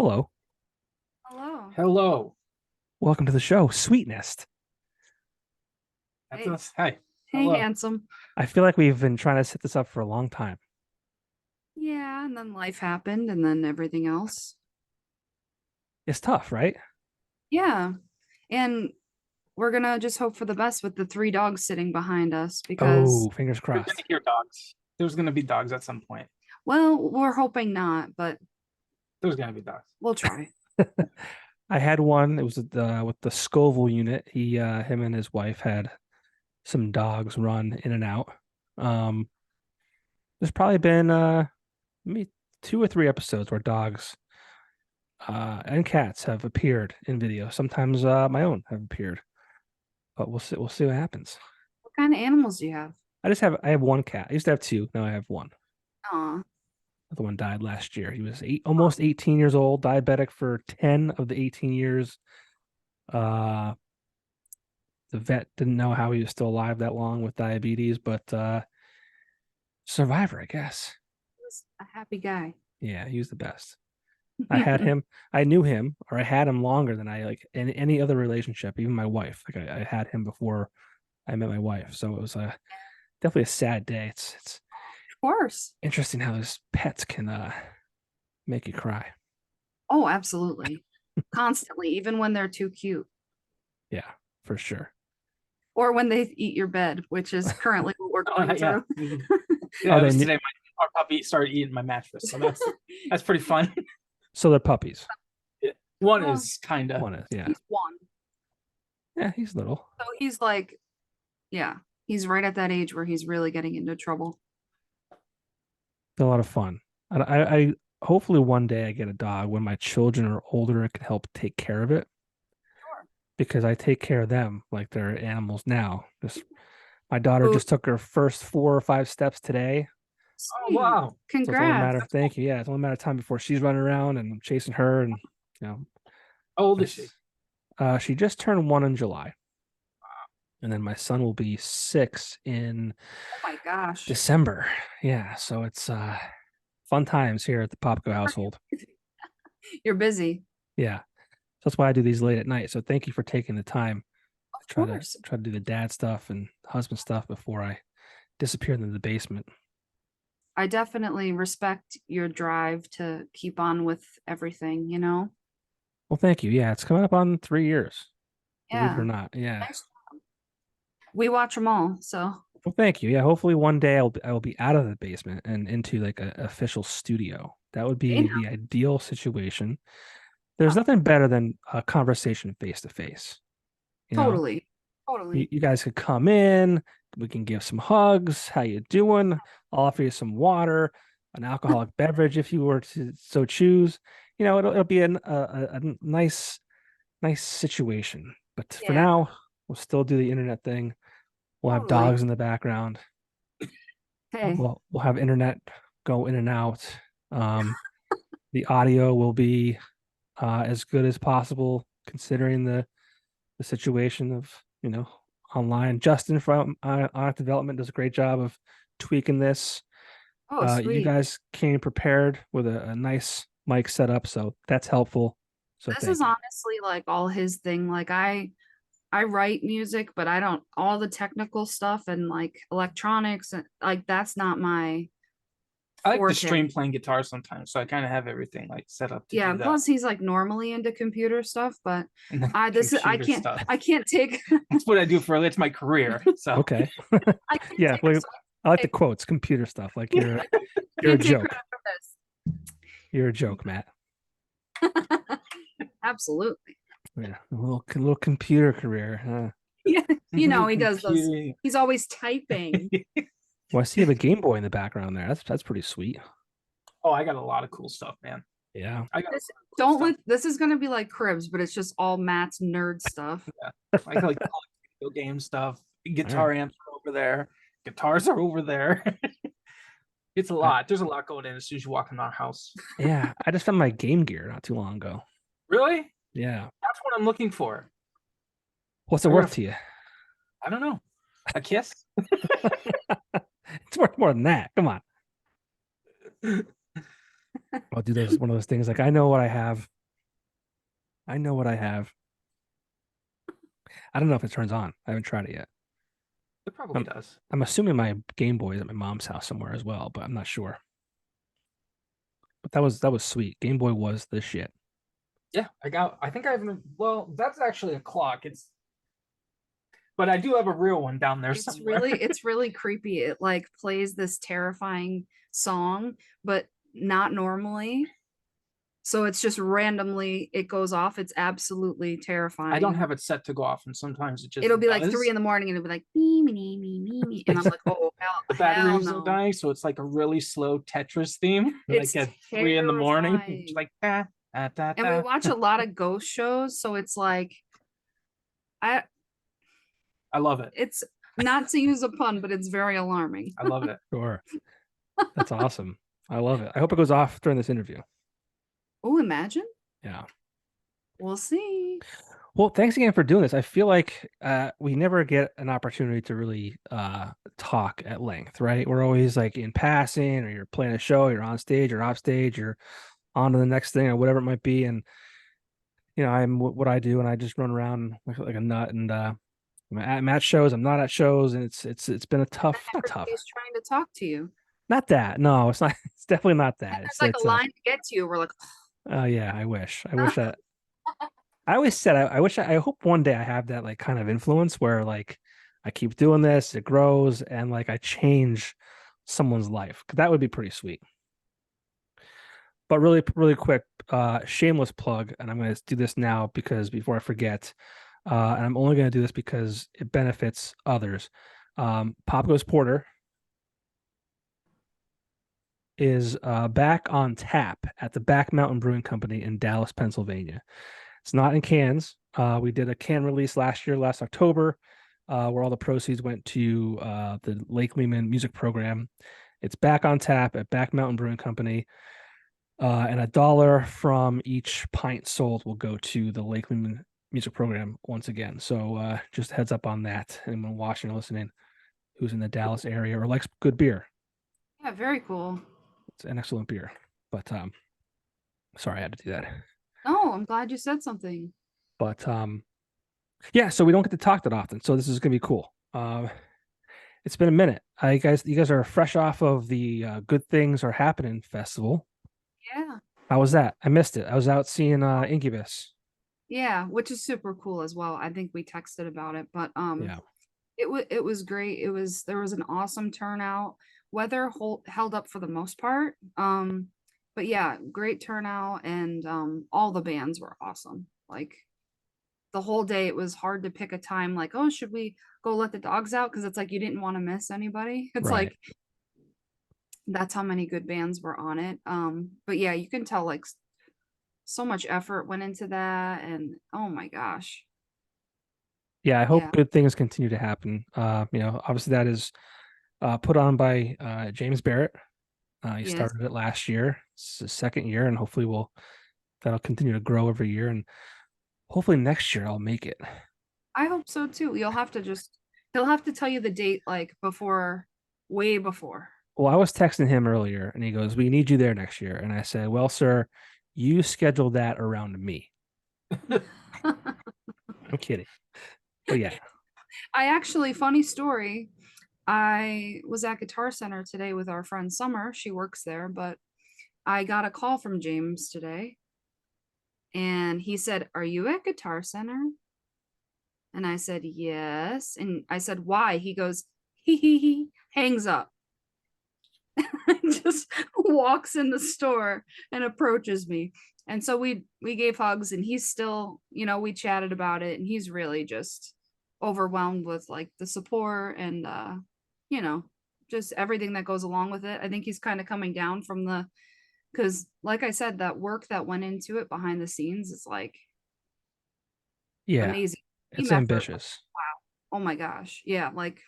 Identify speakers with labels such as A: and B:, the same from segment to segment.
A: Hello.
B: Hello.
C: Hello.
A: Welcome to the show, Sweetnest.
C: That's
B: Hey.
C: us. Hi.
B: Hey,
C: Hello.
B: handsome.
A: I feel like we've been trying to set this up for a long time.
B: Yeah, and then life happened and then everything else.
A: It's tough, right?
B: Yeah. And we're gonna just hope for the best with the three dogs sitting behind us because,
A: Oh, fingers
C: You're gonna
A: crossed.
C: hear dogs. There's gonna be dogs at some point.
B: well, we're hoping not, but
C: There's gonna be dogs.
B: we'll try.
A: I had one. It was with the Scoville unit. Him and his wife had some dogs run in and out. Um, there's probably been maybe 2 or 3 episodes where dogs and cats have appeared in video. Sometimes my own have appeared, but we'll see. We'll see what happens.
B: What kind of animals do you have?
A: I have one cat. I used to have two. Now I have one.
B: Aw.
A: The one died last year. He was almost 18 years old, diabetic for 10 of the 18 years. Uh, the vet didn't know how he was still alive that long with diabetes, but survivor, I guess.
B: He was a happy guy.
A: Yeah, he was the best. I had him, I knew him, or I had him longer than I like in any other relationship, even my wife. Like I had him before I met my wife. So it was definitely a sad day. It's
B: Of course.
A: interesting how those pets can make you cry.
B: Oh, absolutely. Constantly, even when they're too cute.
A: Yeah, for sure.
B: Or when they eat your bed, which is currently what we're going
C: Yeah.
B: through.
C: Yeah,
A: Oh,
C: it was
A: they
C: today our puppy started eating my mattress. So that's pretty fun.
A: So they're puppies.
C: One
B: Oh,
C: is kinda.
A: One is, yeah.
B: He's one.
A: Yeah, he's little.
B: So he's like, yeah, he's right at that age where he's really getting into trouble.
A: It's a lot of fun. I hopefully one day I get a dog when my children are older and can help take care of it
B: Sure.
A: because I take care of them like they're animals now. Just my daughter
B: Oh,
A: just took her first 4 or 5 steps today.
C: Oh
B: sweet.
C: wow.
A: So it's only a
B: Congrats.
A: matter of thank you. Yeah, it's only a matter of time before she's running around and I'm chasing her and you know
C: How old is she?
A: she just turned 1 in July. And then my son will be 6 in
B: Oh my gosh.
A: December. Yeah, so it's fun times here at the Popco household.
B: You're busy.
A: Yeah. So that's why I do these late at night. So thank you for taking the time
B: Of
A: to
B: course.
A: try to do the dad stuff and husband stuff before I disappear into the basement.
B: I definitely respect your drive to keep on with everything, you know?
A: Well, thank you. Yeah, it's coming up on 3 years, believe it or
B: Yeah.
A: not. Yeah.
B: Nice. We watch them all, so
A: Well, thank you. Yeah, hopefully one day I will be out of the basement and into like an official studio. That would
B: hey
A: be
B: now.
A: the ideal situation. There's nothing better than a conversation face to face. You know,
B: Totally. Totally.
A: you guys could come in, we can give some hugs. How you doing? I'll offer you some water, an alcoholic beverage if you were to so choose. It'll be a nice situation. But for
B: Yeah,
A: now, we'll still do the internet thing. We'll have
B: totally.
A: dogs in the background.
B: Hey,
A: We'll have internet go in and out. Um, the audio will be as good as possible considering the situation of online. Justin from Ionic Development does a great job of tweaking this.
B: oh,
A: You
B: sweet.
A: guys came prepared with a nice mic setup, so that's helpful. So
B: This is
A: thank you.
B: honestly like all his thing. Like I write music, but I don't all the technical stuff and like electronics and like that's not my
C: I like to
B: forte.
C: stream playing guitar sometimes, so I kind of have everything like set up to
B: Yeah,
C: do that.
B: plus he's like normally into computer stuff, but
C: And then
B: I this is
C: computer stuff.
B: I can't take
C: That's what I do for it's my career. So
A: Okay.
B: I can't
A: Yeah,
B: take
A: well, I like the
B: take,
A: quotes, computer stuff. Like you're a
B: can't take
A: joke.
B: credit for
A: You're a joke, Matt.
B: this. Absolutely.
A: Yeah, a little computer career.
B: Yeah, you know, he does those.
C: Computer.
B: He's always typing.
A: Well, I see you have a Game Boy in the background there. That's pretty sweet.
C: Oh, I got a lot of cool stuff, man.
A: Yeah.
C: I got
B: This,
C: cool
B: don't
C: stuff.
B: look. This is gonna be like Cribs, but it's just all Matt's nerd stuff.
C: I like video game stuff. Guitar
A: Alright.
C: amps are over there. Guitars are over there. It's a lot. There's a lot going in as soon as you walk in our house.
A: Yeah, I just found my Game Gear not too long ago.
C: Really?
A: Yeah.
C: That's what I'm looking for.
A: What's it
C: I
A: worth
C: gotta-
A: to you?
C: I don't know. A kiss?
A: It's worth more than that. Come on. I'll do those one of those things like I know what I have. I know what I have. I don't know if it turns on. I haven't tried it yet.
C: It probably
A: I'm,
C: does.
A: I'm assuming my Game Boy is at my mom's house somewhere as well, but I'm not sure. But that was sweet. Game Boy was the shit.
C: Yeah, I think I have well, that's actually a clock. But I do have a real one down there somewhere.
B: It's really creepy. It like plays this terrifying song, but not normally. So it's just randomly it goes off. It's absolutely terrifying.
C: I don't have it set to go off, and sometimes it just
B: It'll be like
C: does.
B: 3 a.m. and it'll be like me, me, me, me, me. And I'm like, oh
C: The
B: hell
C: batteries are
B: no.
C: dying, so it's like a really slow Tetris theme.
B: It's
C: Like at 3 in the morning.
B: terrifying.
C: It's like da, da, da,
B: And we
C: da.
B: watch a lot of ghost shows, so it's like I
C: I love it.
B: it's not to use a pun, but it's very alarming.
C: I love it.
A: Sure. That's awesome. I love it. I hope it goes off during this interview.
B: Oh, imagine.
A: Yeah.
B: We'll see.
A: Well, thanks again for doing this. I feel like we never get an opportunity to really talk at length, right? We're always like in passing, or you're playing a show, you're on stage, or off stage, you're on to the next thing, or whatever it might be. And I'm what I do, and I just run around like a nut. And I'm at shows, I'm not at shows, and it's been a tough, not tough,
B: Everybody's trying to talk to you.
A: not that. No, it's not. It's definitely not that.
B: And there's
A: It's
B: like
A: it's
B: a line to get to you. We're like,
A: oh yeah, I wish that. I always said I wish I hope one day I have that like kind of influence where like I keep doing this, it grows, and like I change someone's life. 'Cause that would be pretty sweet. But really, really quick, shameless plug, and I'm gonna do this now because before I forget, and I'm only gonna do this because it benefits others. Pop Goes Porter is back on tap at the Back Mountain Brewing Company in Dallas, Pennsylvania. It's not in cans. We did a can release last October, where all the proceeds went to the Lake Lehman music program. It's back on tap at Back Mountain Brewing Company, and $1 from each pint sold will go to the Lake Lehman music program once again. So just a heads up on that. Anyone watching or listening who's in the Dallas area or likes good beer,
B: yeah, very cool.
A: it's an excellent beer. But sorry, I had to do that.
B: No, I'm glad you said something.
A: But yeah, so we don't get to talk that often. So this is gonna be cool. It's been a minute. You guys are fresh off of the Good Things Are Happening festival.
B: Yeah.
A: How was that? I missed it. I was out seeing Incubus.
B: Yeah, which is super cool as well. I think we texted about it, but
A: Yeah.
B: it was great. There was an awesome turnout. Weather held up for the most part. But yeah, great turnout, and all the bands were awesome. Like the whole day it was hard to pick a time like, oh, should we go let the dogs out? Because it's like you didn't want to miss anybody. It's
A: Right.
B: like that's how many good bands were on it. But yeah, you can tell like so much effort went into that, and oh my gosh.
A: Yeah, I hope
B: Yeah.
A: good things continue to happen. Obviously that is put on by James Barrett. He
B: Yes.
A: started it last year. It's his second year, and hopefully that'll continue to grow every year. And hopefully next year I'll make it.
B: I hope so too. He'll have to tell you the date like before, way before.
A: Well, I was texting him earlier, and he goes, "We need you there next year." And I said, "Well, sir, you schedule that around me." I'm kidding, but yeah.
B: I actually, funny story. I was at Guitar Center today with our friend Summer. She works there, but I got a call from James today, and he said, "Are you at Guitar Center?" And I said, "Yes." And I said, "Why?" He goes, he hangs up. Just walks in the store and approaches me. And so we gave hugs, and he's still, we chatted about it, and he's really just overwhelmed with like the support and you know, just everything that goes along with it. I think he's kind of coming down from because like I said, that work that went into it behind the scenes is like
A: Yeah,
B: amazing.
A: it's
B: Team effort.
A: ambitious.
B: Oh my gosh. Yeah, like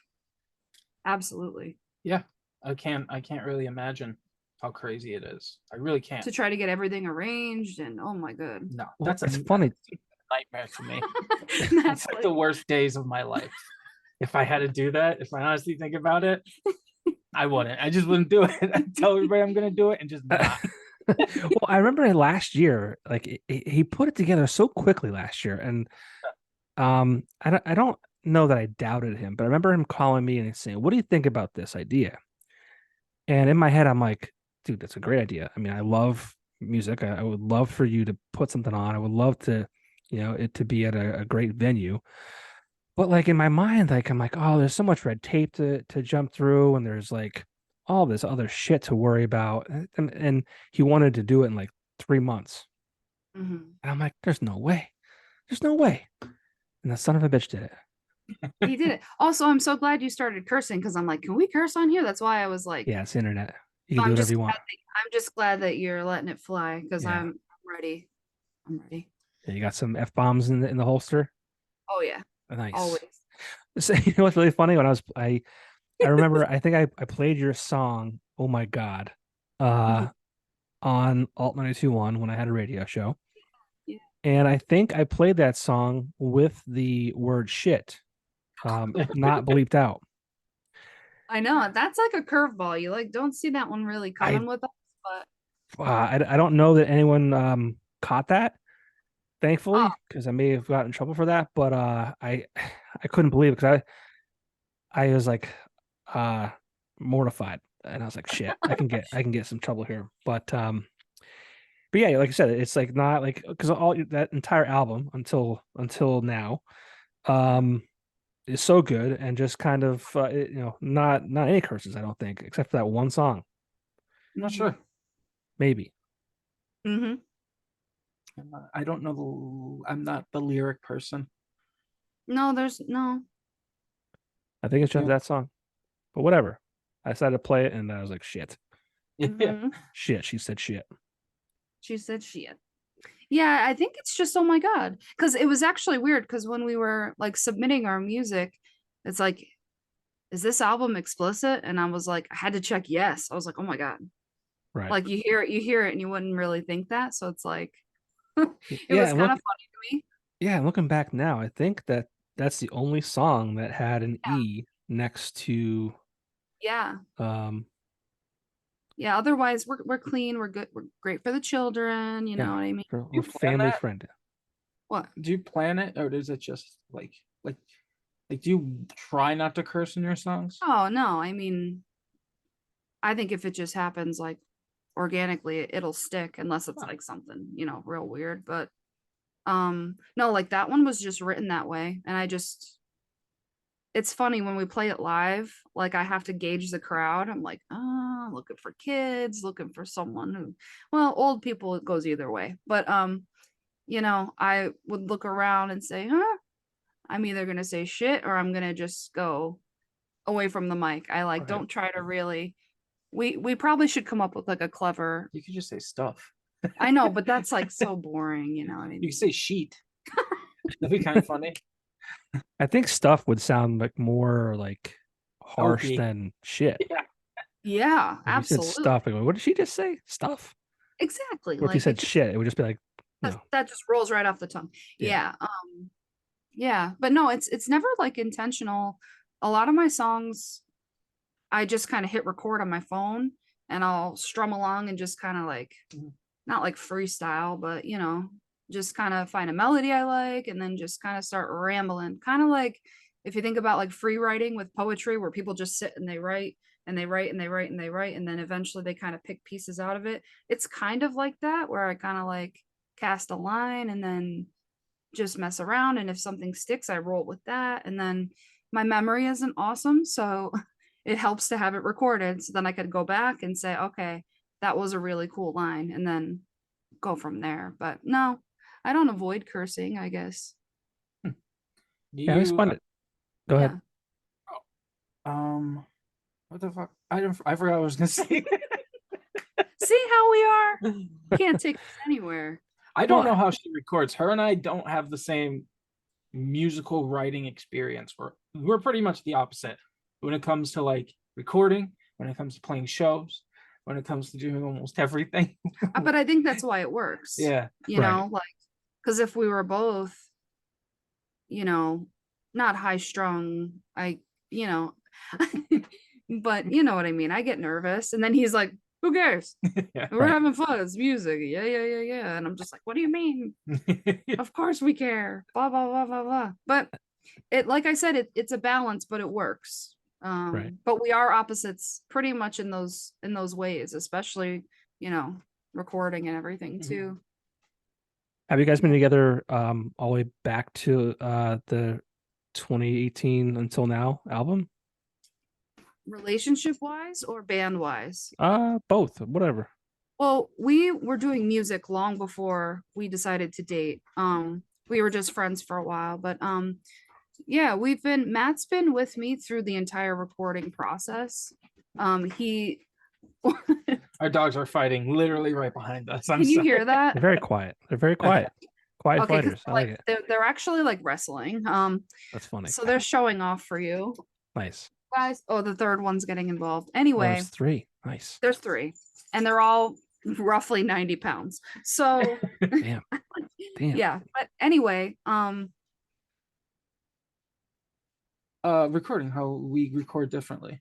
B: absolutely.
C: Yeah, I can't really imagine how crazy it is. I really can't.
B: To try to get everything arranged, and oh my god.
C: No,
A: Well,
C: that's
A: it's funny.
C: nightmare to me.
B: That's
C: It's like the worst days of my life. If I had to do that, if I honestly think about it, I wouldn't. I just wouldn't do it. I'd tell everybody I'm gonna do it and just not.
A: Well, I remember last year, like he put it together so quickly last year, and I don't know that I doubted him, but I remember him calling me and saying, "What do you think about this idea?" And in my head, I'm like, "Dude, that's a great idea. I mean, I love music. I would love for you to put something on. I would love to, it to be at a great venue." But like in my mind, like I'm like, oh, there's so much red tape to jump through, and there's like all this other shit to worry about. And he wanted to do it in like 3 months.
B: Mhm.
A: And I'm like, there's no way. There's no way. And the son of a bitch did it.
B: He did it. Also, I'm so glad you started cursing because I'm like, can we curse on here? That's why I was like,
A: Yeah, it's the internet. You can do
B: I'm
A: whatever
B: just
A: you
B: glad
A: want.
B: that, I'm just glad that you're letting it fly because
A: Yeah.
B: I'm ready. I'm ready.
A: Yeah, you got some F bombs in the holster.
B: Oh yeah,
A: Nice.
B: always.
A: So, you know what's really funny? When I remember I think I played your song, Oh My God,
B: Mhm.
A: uh on Alt 92.1 when I had a radio show.
B: Yeah.
A: And I think I played that song with the word shit, not bleeped out.
B: I know that's like a curveball. You like don't see that one really
A: I
B: coming with us, but
A: I don't know that anyone caught that,
B: oh,
A: thankfully, because I may have gotten in trouble for that. But I couldn't believe it because I was like uh mortified, and I was like, shit, I can get some trouble here. But yeah, like I said, it's like not like because all that entire album until now um is so good and just kind of not any curses, I don't think, except for that one song,
C: I'm not sure.
A: maybe.
B: Mm-hmm.
C: I don't know. I'm not the lyric person.
B: No, there's no.
A: I think it's just
C: Yeah.
A: that song, but whatever. I decided to play it, and I was like, shit,
C: Yeah.
B: Mhm.
A: shit. She said shit.
B: She said shit. Yeah, I think it's just oh my god, because it was actually weird because when we were like submitting our music, it's like, is this album explicit? And I was like, I had to check yes. I was like, oh my god.
A: Right.
B: Like you hear it, and you wouldn't really think that. So it's like, it
A: Yeah,
B: was
A: and
B: kind
A: look,
B: of funny to me.
A: yeah, and looking back now, I think that's the only song that had an E next to
B: Yeah.
A: um
B: Yeah. Otherwise, we're clean. We're good. We're great for the children. You know
A: yeah,
B: what I mean?
A: we're
C: You plan
A: family
C: that?
A: friendly.
B: What?
C: Do you plan it, or is it just like do you try not to curse in your songs?
B: Oh no. I mean, I think if it just happens like organically, it'll stick unless it's
C: Huh.
B: like something, real weird. But no, like that one was just written that way. And it's funny when we play it live, like I have to gauge the crowd. I'm like, looking for kids, looking for someone who, well, old people, it goes either way. But I would look around and say, I'm either gonna say shit or I'm gonna just go away from the mic. I like
A: Right.
B: don't try to really we probably should come up with like a clever.
C: You could just say stuff.
B: I know, but that's like so boring, you know what I
C: You
B: mean?
C: could say sheet. That'd be kind of funny.
A: I think stuff would sound like more like harsh
C: Hokey.
A: than shit.
C: Yeah.
B: Yeah,
A: If you said
B: absolutely.
A: stuff, like, what did she just say? Stuff.
B: Exactly.
A: Or if you
B: Like it
A: said
B: just
A: shit, it would just be like,
B: that just rolls right off the tongue.
A: yeah,
B: Yeah. Yeah. But no, it's never like intentional. A lot of my songs, I just kind of hit record on my phone and I'll strum along and just kind of like
C: Mhm.
B: not like freestyle, but just kind of find a melody I like and then just kind of start rambling. Kind of like if you think about like free writing with poetry where people just sit and they write and they write and they write and they write and then eventually they kind of pick pieces out of it. It's kind of like that where I kind of like cast a line and then just mess around and if something sticks, I roll with that and then my memory isn't awesome, so it helps to have it recorded so then I could go back and say, okay, that was a really cool line and then go from there. But no, I don't avoid cursing, I guess.
C: Do
A: yeah, I always
C: you
A: find it. Go ahead.
B: Yeah.
C: what the fuck? I forgot what I was gonna say.
B: See how we are? Can't take us anywhere.
C: I don't know
A: Well,
C: how she records. Her and I don't have the same musical writing experience. We're pretty much the opposite when it comes to like recording, when it comes to playing shows, when it comes to doing almost everything.
B: But I think that's why it works.
C: Yeah.
A: right.
B: Like, because if we were both, you know, not high strung, you know, but you know what I mean? I get nervous. And then he's like, Who cares?
C: Yeah.
B: We're having fun. It's music. Yeah, yeah, yeah, yeah. And I'm just like, what do you mean? Of course we care. Blah, blah, blah, blah, blah. But it, like I said, it's a balance, but it works.
A: Right.
B: But we are opposites pretty much in those ways, especially, you know, recording and everything
C: Mhm.
B: too.
A: Have you guys been
B: Yeah.
A: together all the way back to the 2018 until now album?
B: Relationship wise or band wise?
A: Both, whatever.
B: Well, we were doing music long before we decided to date. We were just friends for a while, but yeah, Matt's been with me through the entire recording process. He
C: Our dogs are fighting literally right behind us. I'm
B: can you
C: sorry.
B: hear that?
A: They're very quiet. They're very quiet. Quiet
B: Okay, 'cause
A: fighters. I like it.
B: they're actually like wrestling.
A: That's funny.
B: So they're showing off for you
A: Nice.
B: guys. Oh, the third one's getting involved.
A: Oh,
B: Anyway,
A: there's three. Nice.
B: there's three, and they're all roughly 90 pounds. So
A: Damn. Damn.
B: yeah, but anyway,
C: Recording, how we record differently.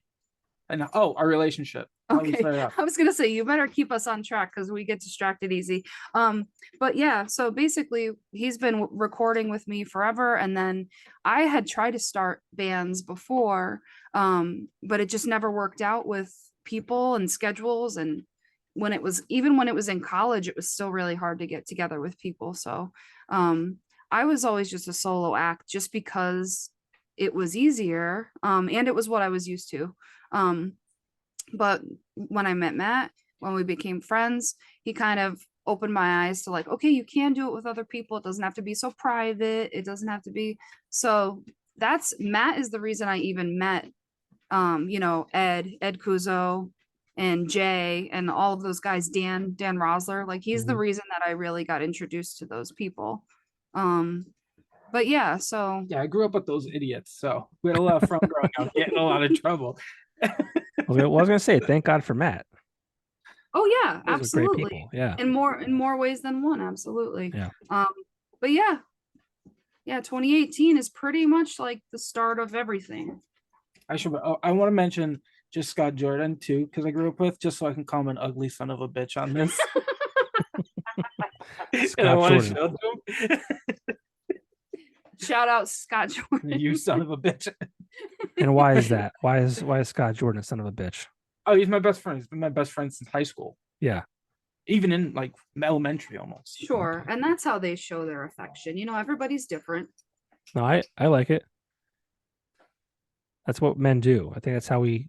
C: And our relationship. How we
B: okay.
C: started out.
B: I was gonna say you better keep us on track because we get distracted easy. But yeah, so basically he's been recording with me forever, and then I had tried to start bands before, but it just never worked out with people and schedules. And when it was in college, it was still really hard to get together with people. So I was always just a solo act just because it was easier, and it was what I was used to. But when I met Matt, when we became friends, he kind of opened my eyes to like, okay, you can do it with other people. It doesn't have to be so private. It doesn't have to be. So Matt is the reason I even met, you know, Ed Kuzo and Jay and all of those guys, Dan Rosler. Like he's the
A: Mhm.
B: reason that I really got introduced to those people. But yeah, so
C: Yeah, I grew up with those idiots, so we had a lot of fun growing up, getting in a lot of trouble.
A: Okay, well, I was gonna say, thank God for Matt.
B: oh yeah,
A: Those are great
B: absolutely.
A: people. Yeah.
B: In more ways than one, absolutely.
A: Yeah.
B: But yeah, 2018 is pretty much like the start of everything.
C: I want to mention just Scott Jordan too, because I grew up with, just so I can call him an ugly son of a bitch on this. And I
A: Scott
C: want to
A: Jordan.
C: show to him.
B: Shout out Scott Jordan.
C: You son of a bitch.
A: And why is that? Why is Scott Jordan a son of a bitch?
C: Oh, he's my best friend. He's been my best friend since high school.
A: Yeah.
C: Even in like elementary almost.
B: Sure, and that's how they show their affection. You know, everybody's different.
A: No, I like it. That's what men do. I think that's how we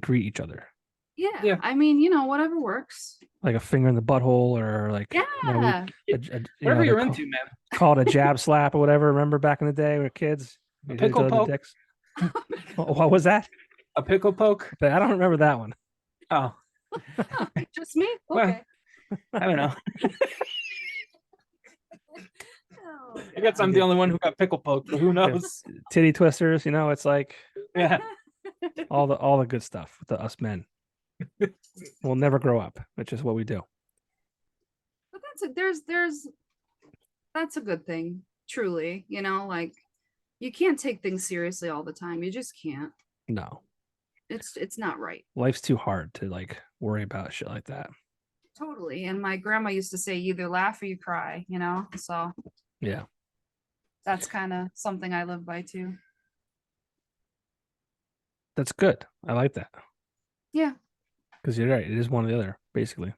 A: greet each other.
B: Yeah,
C: Yeah.
B: I mean, you know, whatever works.
A: Like a finger in the butthole, or like
B: Yeah,
A: you know,
C: Whatever
A: they
C: you're into, man.
A: call it a jab slap or whatever. Remember back in the day, we were kids.
C: A
A: We did each
C: pickle
A: other the
C: poke.
A: dicks. What was that?
C: A pickle poke.
A: I don't remember that one.
C: Oh,
B: just me.
C: Well,
B: Okay.
C: I don't know.
B: Oh,
C: I guess I'm the only one who got pickle poked, but who knows?
A: Titty twisters, you know, it's like
C: Yeah.
A: all the good stuff with us men. We'll never grow up, which is what we do.
B: But that's a good thing, truly. You know, like you can't take things seriously all the time. You just can't.
A: No,
B: It's not right.
A: life's too hard to like worry about shit like that.
B: Totally. And my grandma used to say, you either laugh or you cry, you know? So
A: Yeah,
B: that's kind of something I live by too.
A: that's good. I like that
B: Yeah.
A: because you're right. It is one or the other, basically.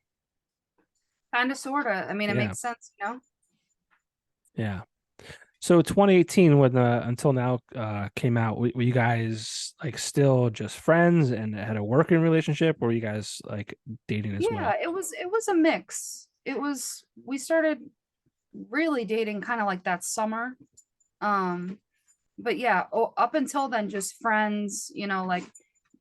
B: Kind of, sort of. I mean, it
A: Yeah.
B: makes sense, you know?
A: Yeah. So 2018, when Until Now came out, were you guys like still just friends and had a working relationship, or were you guys like dating as
B: Yeah,
A: well?
B: it was a mix. We started really dating kind of like that summer. But yeah, up until then, just friends, you know, like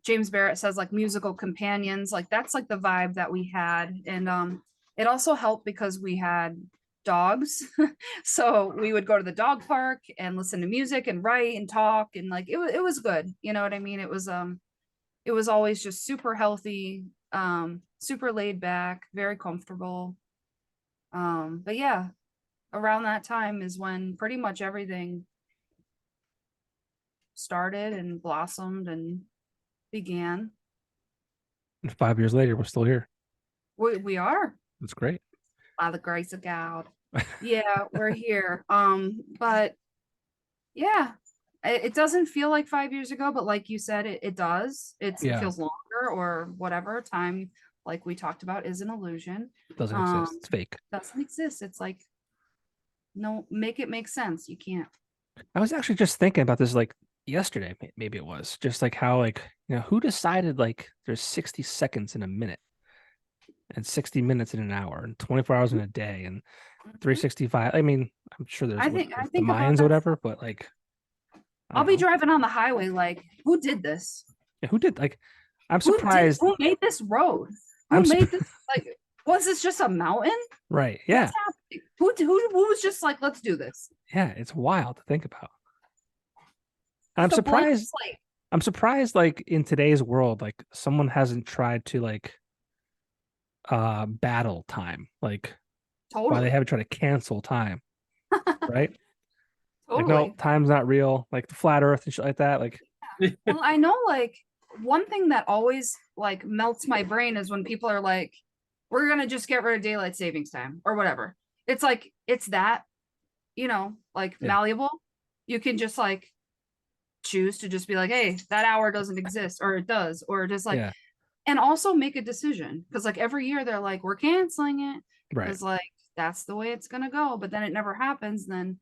B: James Barrett says, like musical companions, like that's like the vibe that we had. And it also helped because we had dogs. So we would go to the dog park and listen to music and write and talk, and like it was good. You know what I mean? It was always just super healthy, super laid back, very comfortable. But yeah, around that time is when pretty much everything started and blossomed and began.
A: And 5 years later, we're still here.
B: We are,
A: It's great.
B: by the grace of God. Yeah, we're here. But yeah, it doesn't feel like 5 years ago, but like you said, it does. It
A: Yeah.
B: feels longer or whatever. Time, like we talked about, is an illusion.
A: Doesn't exist. It's fake.
B: Doesn't exist. It's like, no, make it make sense. You can't.
A: I was actually just thinking about this like yesterday, maybe it was just like how like who decided like there's 60 seconds in a minute and 60 minutes in an hour and 24 hours in a day and 365. I mean, I'm sure there's
B: I
A: with
B: think
A: the
B: about
A: Mayans
B: that.
A: or whatever, but like
B: I'll be driving on the highway like, who did this?
A: Yeah, who did like I'm
B: Who
A: surprised.
B: Who made this road? Who made this? Like, was this just a mountain?
A: Right. Yeah.
B: What's happening? Who was just like, let's do this?
A: Yeah, it's wild to think about. I'm
B: The blank
A: surprised.
B: slate.
A: I'm surprised like in today's world, like someone hasn't tried to like battle time. Like why
B: Totally.
A: they haven't tried to cancel time. Right? Like,
B: Totally.
A: no, time's not real. Like the flat earth and shit like that. Like
B: Well, I know like one thing that always like melts my brain is when people are like, we're gonna just get rid of daylight savings time or whatever. It's like it's that, like
A: Yeah.
B: malleable. You can just like choose to just be like, hey, that hour doesn't exist, or it does, or just like
A: yeah,
B: and also make a decision. Because like every year they're like, we're canceling it.
A: right.
B: Because like that's the way it's gonna go, but then it never happens, and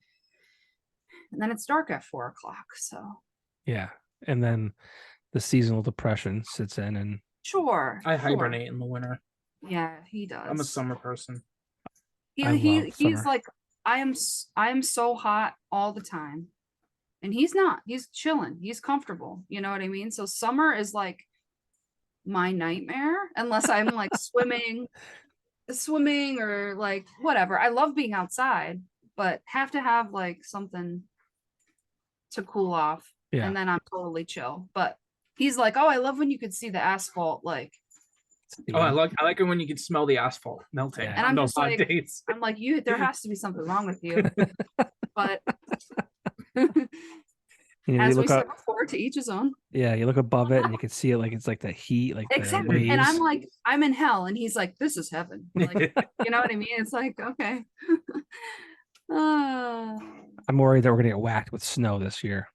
B: then it's dark at 4 o'clock. So
A: Yeah. And then the seasonal depression sits in and
B: sure.
C: I hibernate in the winter.
B: Yeah, he does.
C: I'm a summer person.
A: I love
B: He's
A: summer.
B: like, I am so hot all the time. And he's not. He's chilling. He's comfortable. You know what I mean? So summer is like my nightmare unless I'm like swimming or like whatever. I love being outside, but have to have like something to cool off.
A: Yeah.
B: And then I'm totally chill. But he's like, oh, I love when you could see the asphalt like
C: Oh, I like it when you can smell the asphalt melting.
A: Yeah.
B: And I'm
C: those
B: just
C: hot
B: like,
C: days.
B: I'm like, there has to be something wrong with you. But
A: You
B: as we
A: look
B: said
A: up,
B: before, to each his own.
A: yeah, you look above it and you can see it like it's like the heat, like
B: Exactly.
A: the waves.
B: And I'm like, I'm in hell. And he's like, this is heaven. Like, you know what I mean? It's like, okay.
A: I'm worried that we're gonna get whacked with snow this year.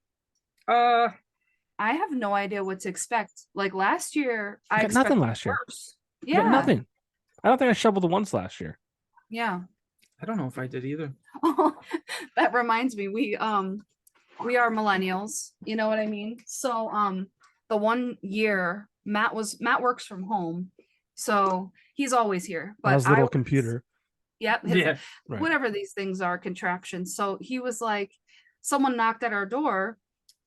B: I have no idea what to expect. Like last year, I
A: got
B: expected
A: nothing last year.
B: worse.
A: I got
B: Yeah.
A: nothing. I don't think I shoveled the once last year.
B: Yeah.
C: I don't know if I did either.
B: That reminds me, we are millennials, you know what I mean? So the one year Matt works from home, so he's always here.
A: On
B: But
A: his little computer.
B: Yep.
C: Yeah.
A: Right.
B: Whatever these things are, contractions. So he was like, someone knocked at our door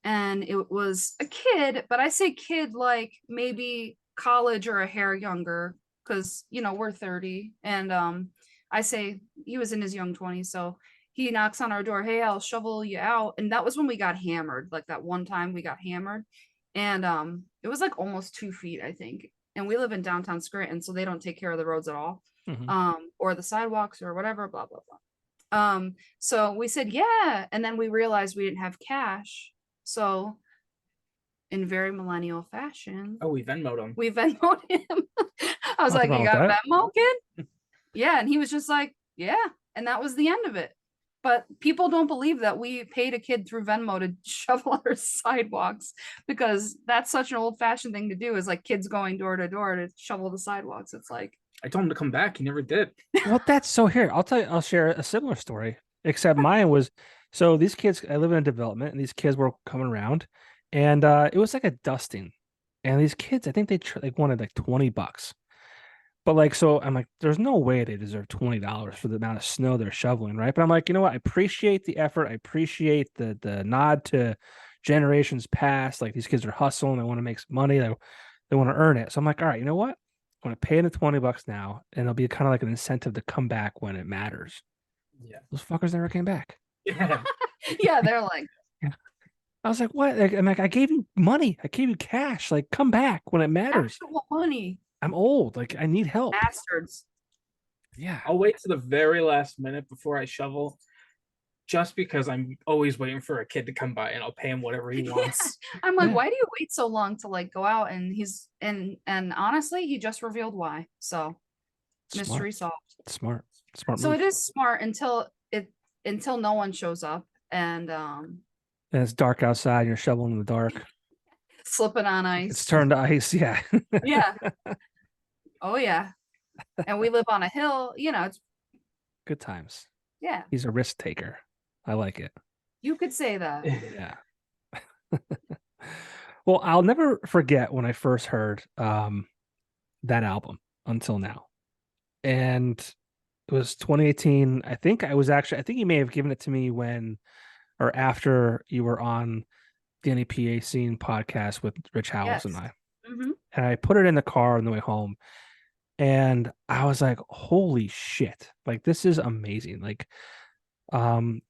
B: and it was a kid, but I say kid like maybe college or a hair younger, because we're 30. And I say he was in his young 20s. So he knocks on our door, hey, I'll shovel you out. And that was when we got hammered. Like that one time we got hammered. And it was like almost 2 feet, I think. And we live in downtown Scranton, so they don't take care of the roads at all. Or the sidewalks or whatever, blah, blah, blah. So we said, yeah. And then we realized we didn't have cash. So in very millennial fashion,
C: Oh, we Venmo'd him.
B: we Venmo'd him. I was like,
A: Nothing wrong
B: you
A: with
B: got
A: that.
B: Venmo, kid? Yeah. And he was just like, yeah. And that was the end of it. But people don't believe that we paid a kid through Venmo to shovel our sidewalks, because that's such an old fashioned thing to do, is like kids going door to door to shovel the sidewalks. It's like,
C: I told him to come back. He never did.
A: Well, that's so here. I'll share a similar story, except mine was so these kids, I live in a development and these kids were coming around and it was like a dusting. And these kids, I think they wanted like $20. But like, so I'm like, there's no way they deserve $20 for the amount of snow they're shoveling, right? But I'm like, you know what? I appreciate the effort. I appreciate the nod to generations past. Like these kids are hustling. They want to make some money. They want to earn it. So I'm like, all right, you know what? I'm gonna pay the $20 now, and it'll be kind of like an incentive to come back when it matters.
C: Yeah.
A: Those fuckers never came back.
C: Yeah.
B: yeah, they're like,
A: I was like, what? I'm like, I gave you money. I gave you cash. Like, come back when it matters.
B: actual money.
A: I'm old. Like, I need help.
B: Bastards.
A: Yeah.
C: I'll wait to the very last minute before I shovel. just because I'm always waiting for a kid to come by and I'll pay him whatever he wants.
B: I'm like,
A: Yeah.
B: why do you wait so long to like go out? And and honestly, he just revealed why. So mystery solved.
A: Smart
B: So
A: move.
B: it is smart until no one shows up and
A: And it's dark outside. And you're shoveling in the dark.
B: slipping on
A: It's
B: ice.
A: turned to ice. Yeah.
B: Yeah. Oh yeah. And we live on a hill, you know, it's
A: Good times.
B: yeah,
A: He's a risk taker. I like it.
B: you could say that.
A: Yeah. Well, I'll never forget when I first heard that album until now. And it was 2018. I think you may have given it to me when or after you were on the NEPA scene podcast with Rich Howells and
B: Yes.
A: I.
B: Hmm.
A: And I put it in the car on the way home. And I was like, holy shit. Like this is amazing. Like um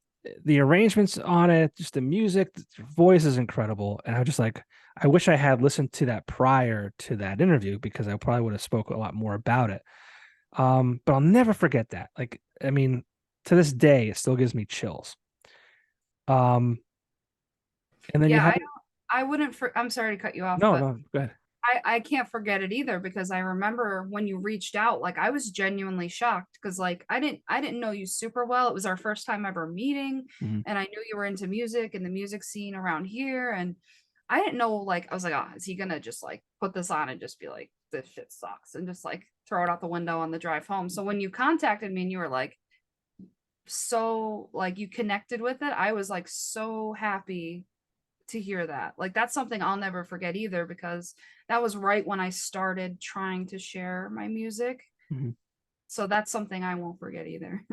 A: the arrangements on it, just the music, the voice is incredible. And I was just like, I wish I had listened to that prior to that interview because I probably would have spoke a lot more about it. But I'll never forget that. Like, I mean, to this day, it still gives me chills. Um, and then you
B: Yeah,
A: have
B: I wouldn't I'm sorry to cut you off,
A: no,
B: but
A: no, go ahead.
B: I can't forget it either because I remember when you reached out, like I was genuinely shocked because like I didn't know you super well. It was our first time ever meeting,
A: Mhm.
B: and I knew you were into music and the music scene around here, and I didn't know like I was like, oh, is he gonna just like put this on and just be like, this shit sucks and just like throw it out the window on the drive home. So when you contacted me and you were like so like you connected with it, I was like so happy to hear that. Like that's something I'll never forget either because that was right when I started trying to share my music.
A: Mhm.
B: So that's something I won't forget either.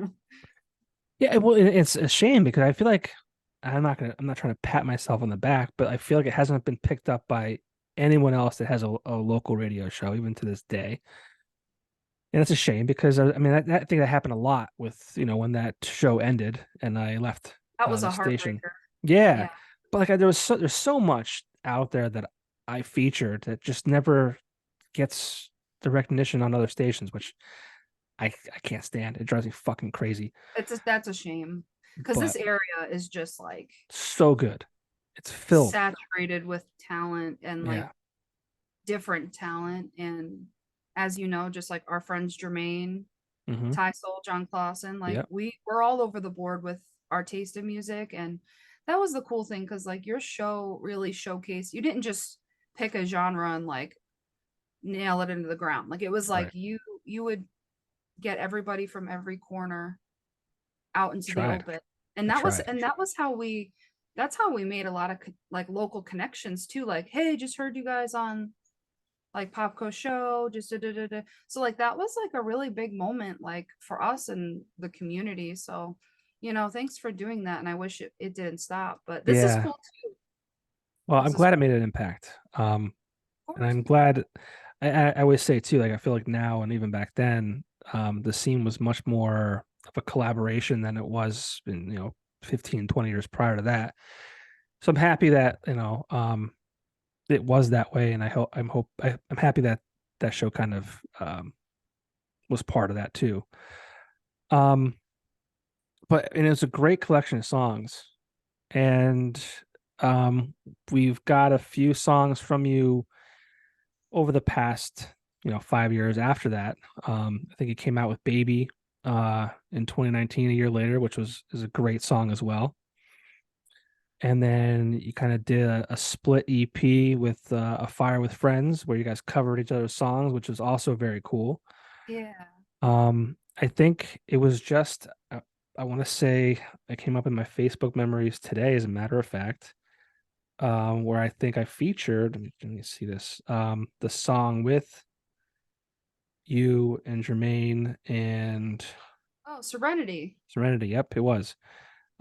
A: Yeah, well, it's a shame because I feel like I'm not trying to pat myself on the back, but I feel like it hasn't been picked up by anyone else that has a local radio show, even to this day. And it's a shame because I mean that thing that happened a lot with when that show ended and I left
B: That was a
A: the station.
B: heartbreaker.
A: Yeah,
B: Yeah.
A: but like there's so much out there that I featured that just never gets the recognition on other stations, which I can't stand. It drives me fucking crazy.
B: That's a shame because
A: But
B: this area is just like
A: so good. It's filled.
B: saturated with talent and like
A: Yeah.
B: different talent. And as you know, just like our friends Jermaine,
A: Mm-hmm.
B: Ty Soul, John Clausen, like
A: Yep.
B: we're all over the board with our taste of music. And that was the cool thing because like your show really showcased, you didn't just pick a genre and like nail it into the ground. Like it was like
A: Right.
B: you would get everybody from every corner out into the
A: Tried.
B: open. And
A: I
B: that was
A: tried.
B: that's how we made a lot of like local connections too. Like, hey, just heard you guys on like Popco show, just da, da, da, da. So like that was like a really big moment like for us and the community. So, thanks for doing that. And I wish it didn't stop. But this is
A: Yeah.
B: cool too.
A: Well, I'm
B: This is
A: glad it made an impact.
B: of
A: And
B: course.
A: I'm glad I always say too, like I feel like now and even back then, the scene was much more of a collaboration than it was in, 15, 20 years prior to that. So I'm happy that, it was that way. And I'm happy that that show kind of was part of that too. Um, and it was a great collection of songs. And we've got a few songs from you over the past 5 years after that. I think it came out with Baby in 2019, a year later, which is a great song as well. And then you kind of did a split EP with A Fire with Friends where you guys covered each other's songs, which was also very cool.
B: Yeah.
A: I think it was just I want to say it came up in my Facebook memories today, as a matter of fact, where I think I featured. Let me see this. The song with you and Jermaine and
B: Oh, Serenity.
A: Serenity. Yep, it was.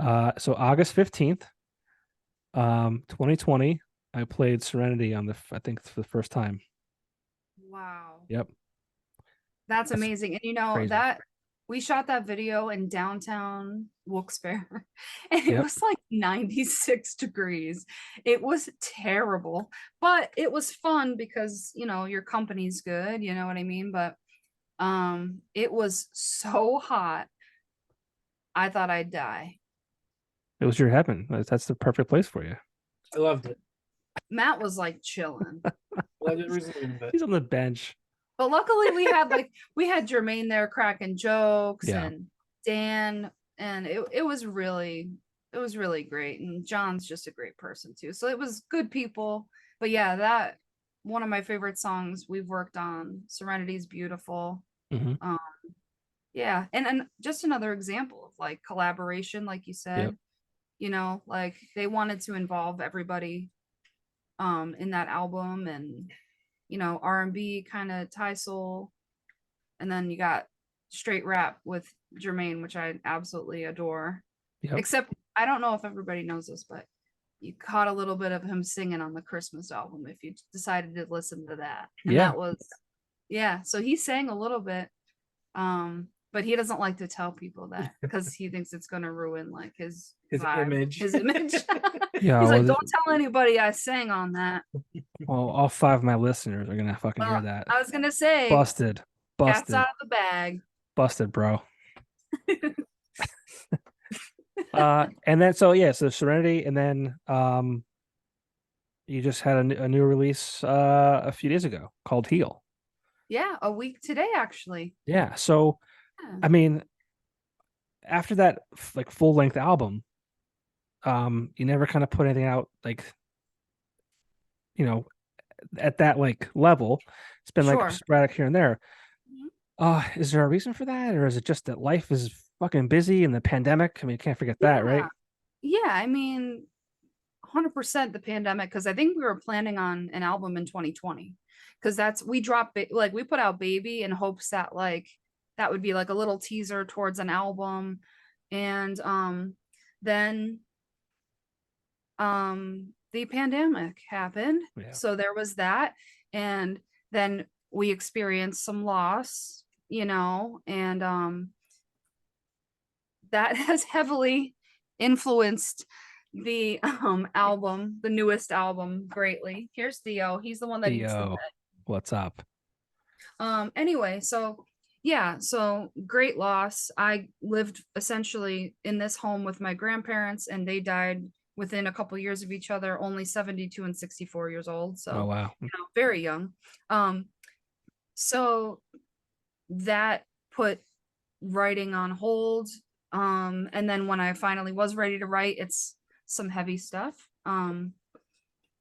A: So August 15th, 2020, I played Serenity on I think for the first time.
B: Wow.
A: Yep,
B: That's
A: that's
B: amazing. And
A: crazy.
B: that we shot that video in downtown Wilkes-Barre and it
A: Yep.
B: was like 96 degrees. It was terrible, but it was fun because, your company's good, you know what I mean? But it was so hot. I thought I'd die.
A: It was your heaven. That's the perfect place for you.
C: I loved it.
B: Matt was like chilling.
C: Loved every second of it.
A: He's on the bench.
B: But luckily we had Jermaine there cracking jokes
A: Yeah.
B: and Dan, and it was really great. And John's just a great person too. So it was good people. But yeah, that one of my favorite songs we've worked on, Serenity's beautiful.
A: Hmm.
B: Yeah, and just another example of like collaboration, like you said.
A: Yep.
B: You know, like they wanted to involve everybody in that album, and you know, R&B kind of Thai soul, and then you got straight rap with Jermaine, which I absolutely adore.
A: Yep.
B: Except I don't know if everybody knows this, but you caught a little bit of him singing on the Christmas album if you decided to listen to that. And
A: Yeah.
B: that was, yeah, so he sang a little bit, but he doesn't like to tell people that because he thinks it's going to ruin like his vibe,
C: image.
B: his image.
A: Yeah.
B: He's
A: well,
B: like, don't tell anybody I sang on that.
A: well, all 5 of my listeners are gonna fucking hear that.
B: I was gonna say,
A: Busted.
B: cat's
A: Busted.
B: out of the bag.
A: Busted, bro. And then so Serenity, and then you just had a new release a few days ago called Heal.
B: Yeah, a week today actually.
A: Yeah. So
B: Yeah.
A: I mean, after that like full length album, you never kind of put anything out like, you know, at that like level. It's been like
B: Sure.
A: sporadic here and there.
B: Mhm.
A: Is there a reason for that, or is it just that life is fucking busy and the pandemic? I mean, you can't forget that, right?
B: Yeah, I mean, 100% the pandemic, because I think we were planning on an album in 2020, because we dropped like we put out Baby in hopes that like that would be like a little teaser towards an album, and then the pandemic happened,
A: Yeah.
B: so there was that, and then we experienced some loss, you know, and that has heavily influenced the album, the newest album, greatly. Here's Theo. He's the one that eats the
A: Theo, what's up?
B: anyway, so yeah, so great loss. I lived essentially in this home with my grandparents, and they died within a couple years of each other, only 72 and 64 years old. So
A: Oh wow.
B: you know, very young. So that put writing on hold. And then when I finally was ready to write, it's some heavy stuff.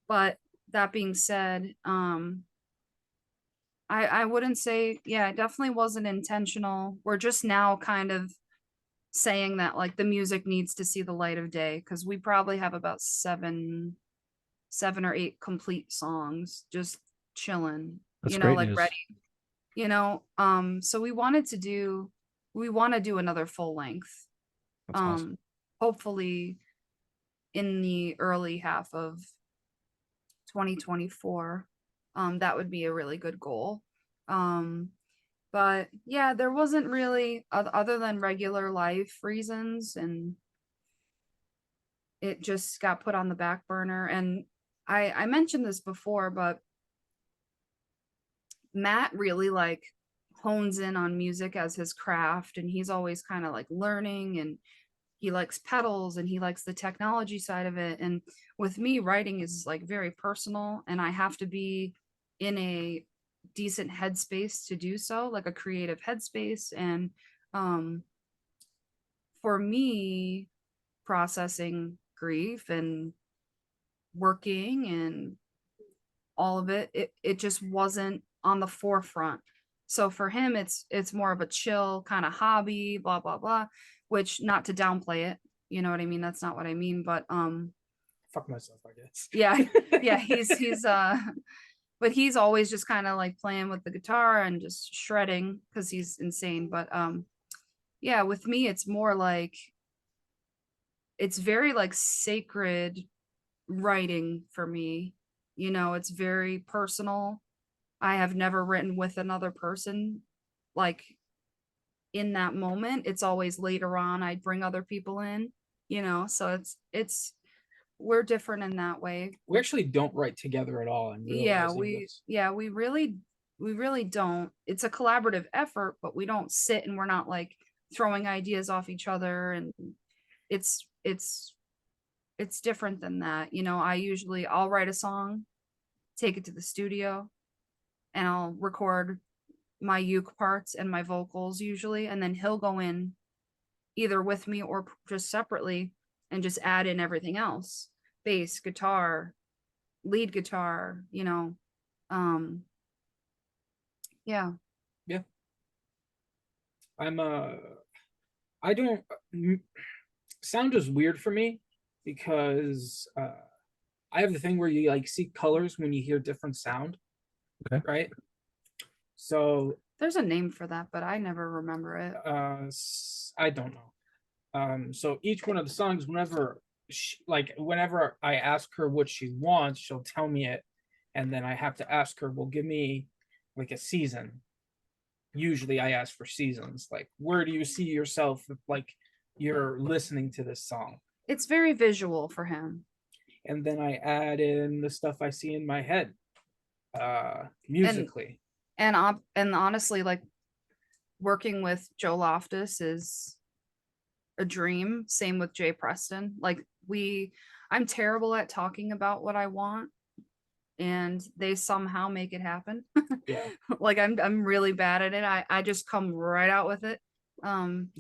B: But that being said, I wouldn't say, yeah, it definitely wasn't intentional. We're just now kind of saying that like the music needs to see the light of day, because we probably have about seven or eight complete songs just chilling,
A: That's
B: you know,
A: great
B: like
A: news.
B: ready, you know. So we want to do another full length,
A: That's awesome.
B: hopefully in the early half of 2024. That would be a really good goal. But yeah, there wasn't really other than regular life reasons, and it just got put on the back burner. And I mentioned this before, but Matt really like hones in on music as his craft, and he's always kind of like learning, and he likes pedals and he likes the technology side of it. And with me, writing is like very personal, and I have to be in a decent headspace to do so, like a creative headspace. And for me, processing grief and working and all of it just wasn't on the forefront. So for him, it's more of a chill kind of hobby, blah blah blah, which, not to downplay it, you know what I mean, that's not what I mean, but
C: Fuck myself, I guess.
B: yeah, yeah, he's but he's always just kind of like playing with the guitar and just shredding because he's insane. But yeah, with me it's more like it's very like sacred writing for me, you know, it's very personal. I have never written with another person like in that moment. It's always later on I'd bring other people in, you know, so it's we're different in that way.
C: We actually don't write together at all. I'm realizing this.
B: We really don't. It's a collaborative effort, but we don't sit and we're not like throwing ideas off each other, and it's it's different than that. You know, I'll write a song, take it to the studio, and I'll record my uke parts and my vocals usually, and then he'll go in either with me or just separately and just add in everything else. Bass, guitar, lead guitar, you know. Yeah.
C: Yeah. I don't sound is weird for me because I have the thing where you like see colors when you hear different sound.
A: Okay.
C: Right. So
B: there's a name for that, but I never remember it.
C: I don't know. So each one of the songs, whenever I ask her what she wants, she'll tell me it, and then I have to ask her, well, give me like a season. Usually I ask for seasons, like where do you see yourself if like you're listening to this song?
B: It's very visual for him.
C: And then I add in the stuff I see in my head, musically.
B: And honestly, like working with Joe Loftus is a dream. Same with Jay Preston. Like I'm terrible at talking about what I want, and they somehow make it happen.
C: Yeah.
B: Like I'm really bad at it. I just come right out with it.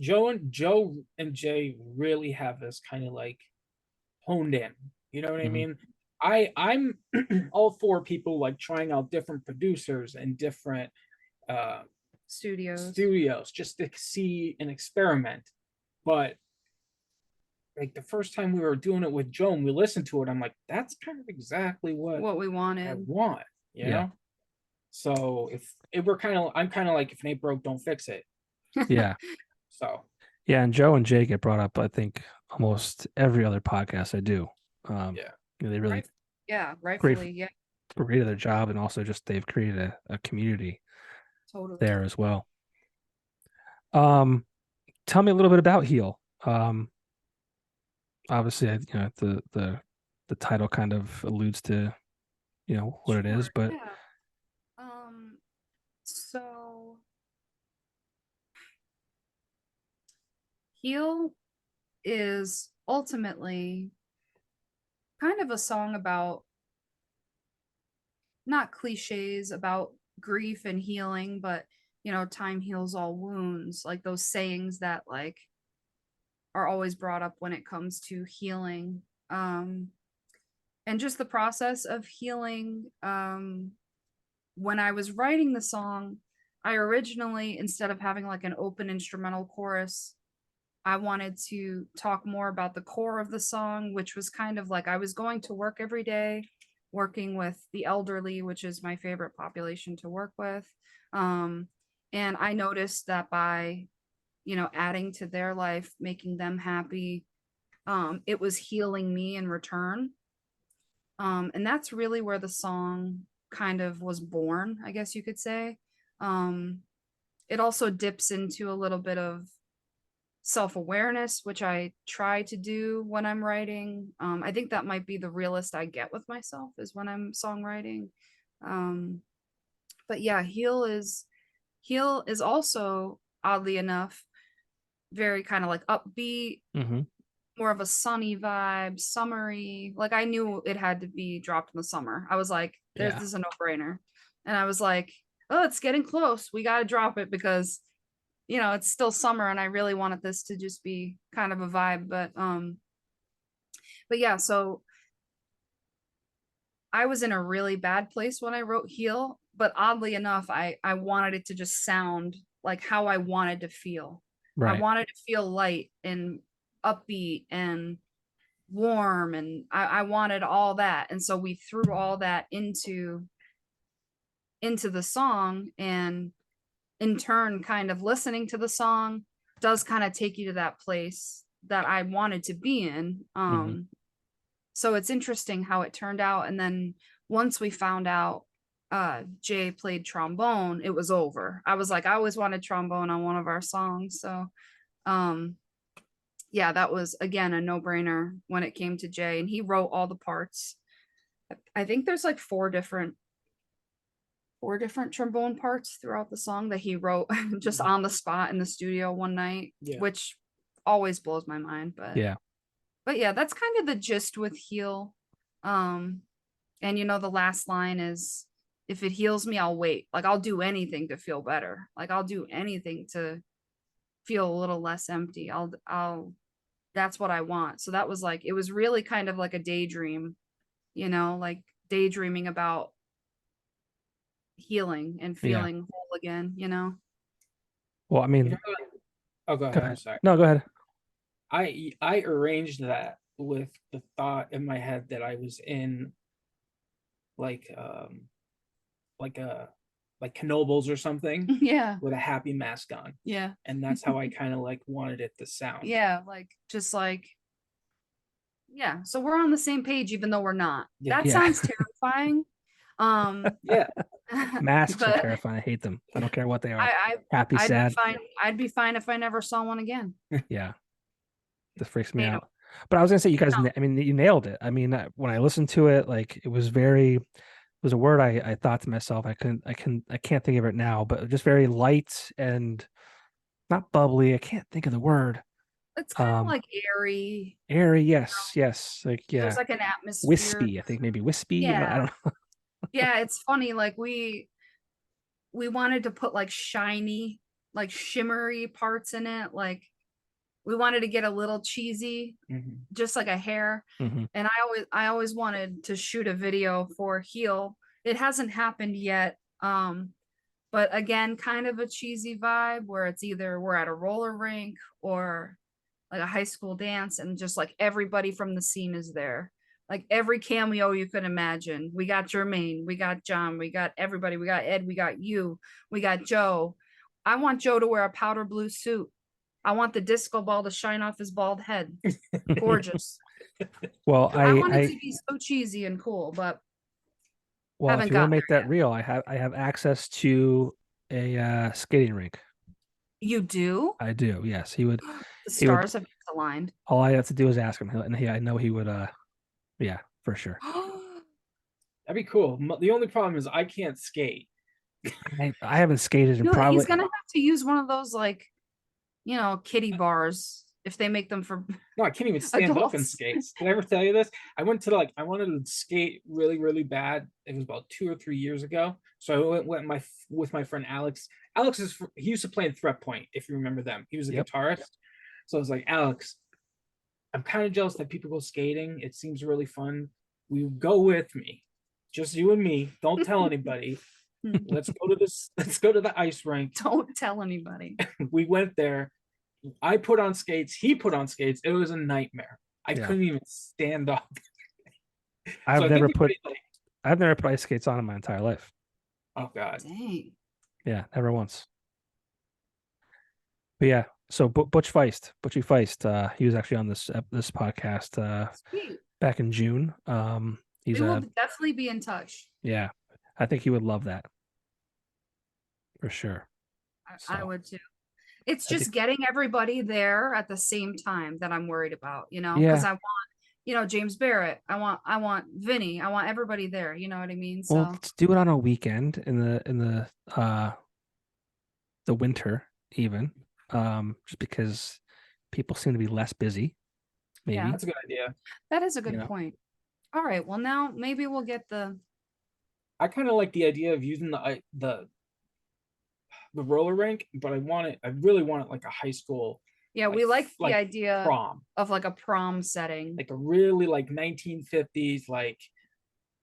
C: Joe and Jay really have this kind of like honed in. You know what I mean? I'm all for people like trying out different producers and different studios just to see and experiment. But like the first time we were doing it with Joe and we listened to it, I'm like, that's kind of exactly what
B: we wanted.
C: I want, you know? So I'm kind of like, if it ain't broke, don't fix it.
A: Yeah.
C: So
A: yeah, and Joe and Jay get brought up, I think, almost every other podcast I do. They really
B: rightfully,
A: great at their job, and also just they've created a community
B: totally
A: there as well. Tell me a little bit about Heal. Obviously, you know, the title kind of alludes to, you know, what it is, but
B: so Heal is ultimately kind of a song about not cliches about grief and healing, but you know, time heals all wounds, like those sayings that like are always brought up when it comes to healing. And just the process of healing. When I was writing the song, I originally, instead of having like an open instrumental chorus, I wanted to talk more about the core of the song, which was kind of like I was going to work every day, working with the elderly, which is my favorite population to work with. And I noticed that by, you know, adding to their life, making them happy, it was healing me in return. And that's really where the song kind of was born, I guess you could say. It also dips into a little bit of self-awareness, which I try to do when I'm writing. I think that might be the realest I get with myself is when I'm songwriting. But yeah, Heal is also, oddly enough, very kind of like upbeat, more of a sunny vibe, summery. Like I knew it had to be dropped in the summer. I was like, this is a no-brainer. And I was like, oh, it's getting close. We got to drop it because, you know, it's still summer and I really wanted this to just be kind of a vibe. But yeah, so I was in a really bad place when I wrote Heal, but oddly enough, I wanted it to just sound like how I wanted to feel.
A: right.
B: I wanted to feel light and upbeat and warm, and I wanted all that. And so we threw all that into the song, and in turn, kind of listening to the song does kind of take you to that place that I wanted to be in. So it's interesting how it turned out. And then once we found out Jay played trombone, it was over. I was like, I always wanted trombone on one of our songs. So yeah, that was again a no-brainer when it came to Jay, and he wrote all the parts. I think there's like four different trombone parts throughout the song that he wrote just on the spot in the studio one night, which always blows my mind. But
A: yeah,
B: But yeah, that's kind of the gist with heal. And the last line is, if it heals me, I'll wait. Like I'll do anything to feel better. Like I'll do anything to feel a little less empty. That's what I want. So that was like, it was really kind of like a daydream, like daydreaming about healing and
A: Yeah.
B: feeling whole again,
A: Well, I mean,
C: Oh, go
A: go
C: ahead. I'm
A: ahead.
C: sorry.
A: No, go ahead.
C: I arranged that with the thought in my head that I was in like like a like Knobles or something
B: Yeah.
C: with a happy mask on.
B: Yeah.
C: And that's how I kind of like wanted it to sound.
B: Yeah. Like, just like, yeah. So we're on the same page, even though we're not.
C: Yeah.
B: That
A: Yeah.
B: sounds terrifying.
C: Yeah.
A: Masks are
B: But
A: terrifying. I hate them. I don't care what they are.
B: I,
A: Happy,
B: I'd be
A: sad.
B: fine. I'd be fine if I never saw one again.
A: Yeah. This freaks me
B: Hate 'em.
A: out. But I was gonna say, you guys,
B: No.
A: I mean, you nailed it. I mean, when I listened to it, like it was a word I thought to myself, I can't think of it now, but just very light and not bubbly. I can't think of the word.
B: It's kind of like airy.
A: Airy, yes. Like,
B: There's
A: yeah.
B: like an atmosphere.
A: Wispy, I think maybe wispy. I
B: Yeah.
A: don't know.
B: Yeah, it's funny. Like we wanted to put like shiny, like shimmery parts in it. Like we wanted to get a little cheesy,
C: Mhm.
B: just like a hair.
A: Mhm.
B: And I always wanted to shoot a video for Heal. It hasn't happened yet. But again, kind of a cheesy vibe where it's either we're at a roller rink or like a high school dance, and just like everybody from the scene is there. Like every cameo you could imagine. We got Jermaine, we got John, we got everybody, we got Ed, we got you, we got Joe. I want Joe to wear a powder blue suit. I want the disco ball to shine off his bald head. Gorgeous.
A: Well,
B: I want it to be so cheesy and cool, but
A: if
B: haven't
A: you want to
B: gotten
A: make
B: there
A: that
B: yet.
A: real, I have access to a skating rink.
B: You do?
A: I do. Yes, he would.
B: The
A: He would.
B: stars have aligned.
A: All I have to do is ask him, and I know he would. Yeah, for sure.
C: That'd be cool. The only problem is I can't skate.
A: I haven't skated in
B: No,
A: probably.
B: he's gonna have to use one of those like, kiddie bars if they make them for
C: No, I can't even stand up in
B: adults.
C: skates. Did I ever tell you this? I wanted to skate really, really bad. It was about 2 or 3 years ago. So I went with my friend Alex. He used to play in Threat Point, if you remember them. He was a
A: Yep.
C: guitarist. So I was like, Alex, I'm kind of jealous that people go skating. It seems really fun. We go with me, just you and me. Don't tell anybody. Let's go to the ice rink.
B: Don't tell anybody.
C: We went there. I put on skates. He put on skates. It was a nightmare. I
A: Yeah.
C: couldn't even stand up.
A: I've
C: So I
A: never
C: think
A: put ice skates on in my entire life.
C: oh god.
B: Dang.
A: Yeah, never once. But yeah, so Butchie Feist, he was actually on this podcast
B: Sweet.
A: back in June. He's
B: We will definitely be in touch.
A: yeah, I think he would love that for sure.
B: I
A: So.
B: would too. It's
A: I
B: just getting everybody there at the same time that I'm worried about,
A: Yeah.
B: because I want, James Barrett. I want Vinny. I want everybody there. You know what I mean? So
A: Well, let's do it on a weekend in the winter, even, just because people seem to be less busy. Maybe.
B: Yeah.
C: That's a good idea.
B: that is a good
A: know.
B: point. All right. Well, now maybe we'll get
C: I kind of like the idea of using the roller rink, but I really want it like a high school.
B: yeah, we like the idea
C: prom,
B: of like a prom setting.
C: like a really like 1950s, like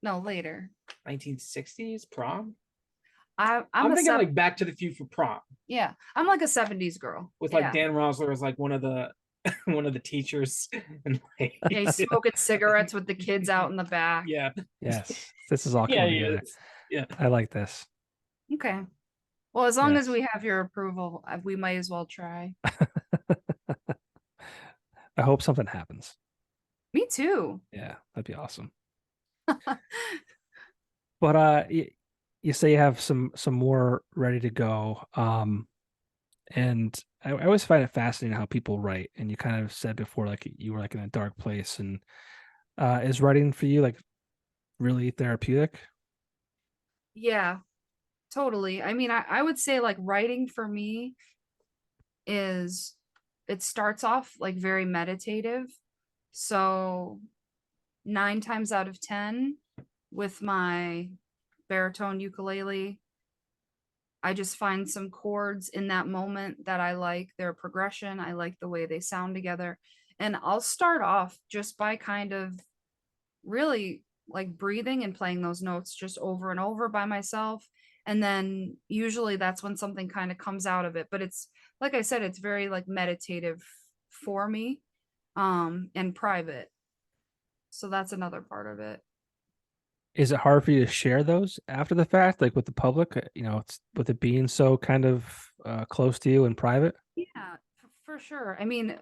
B: No, later.
C: 1960s prom.
B: I'm
C: I'm
B: a
C: thinking
B: sev-
C: like Back to the Future prom
B: yeah, I'm like a 70s girl.
C: with
B: Yeah.
C: like Dan Rosler as like one of the one of the teachers and like
B: Yeah, he's smoking cigarettes with the kids out in the back.
C: yeah.
A: Yes, this is all
C: Yeah,
A: coming
C: yeah,
A: together.
C: yeah.
A: I like this.
B: Okay. Well, as long as
A: Yes.
B: we have your approval, we might as well try.
A: I hope something happens.
B: Me too.
A: Yeah, that'd be awesome. But you say you have some more ready to go. And I always find it fascinating how people write. And you kind of said before, like you were like in a dark place. And is writing for you like really therapeutic?
B: Yeah, totally. I mean, I would say like writing for me it starts off like very meditative, So 9 times out of 10 with my baritone ukulele, I just find some chords in that moment that I like their progression. I like the way they sound together. And I'll start off just by kind of really like breathing and playing those notes just over and over by myself. And then usually that's when something kind of comes out of it. But it's like I said, it's very like meditative for me, and private. So that's another part of it.
A: Is it hard for you to share those after the fact, like with the public? It's with it being so kind of close to you and private.
B: Yeah, for sure. I mean,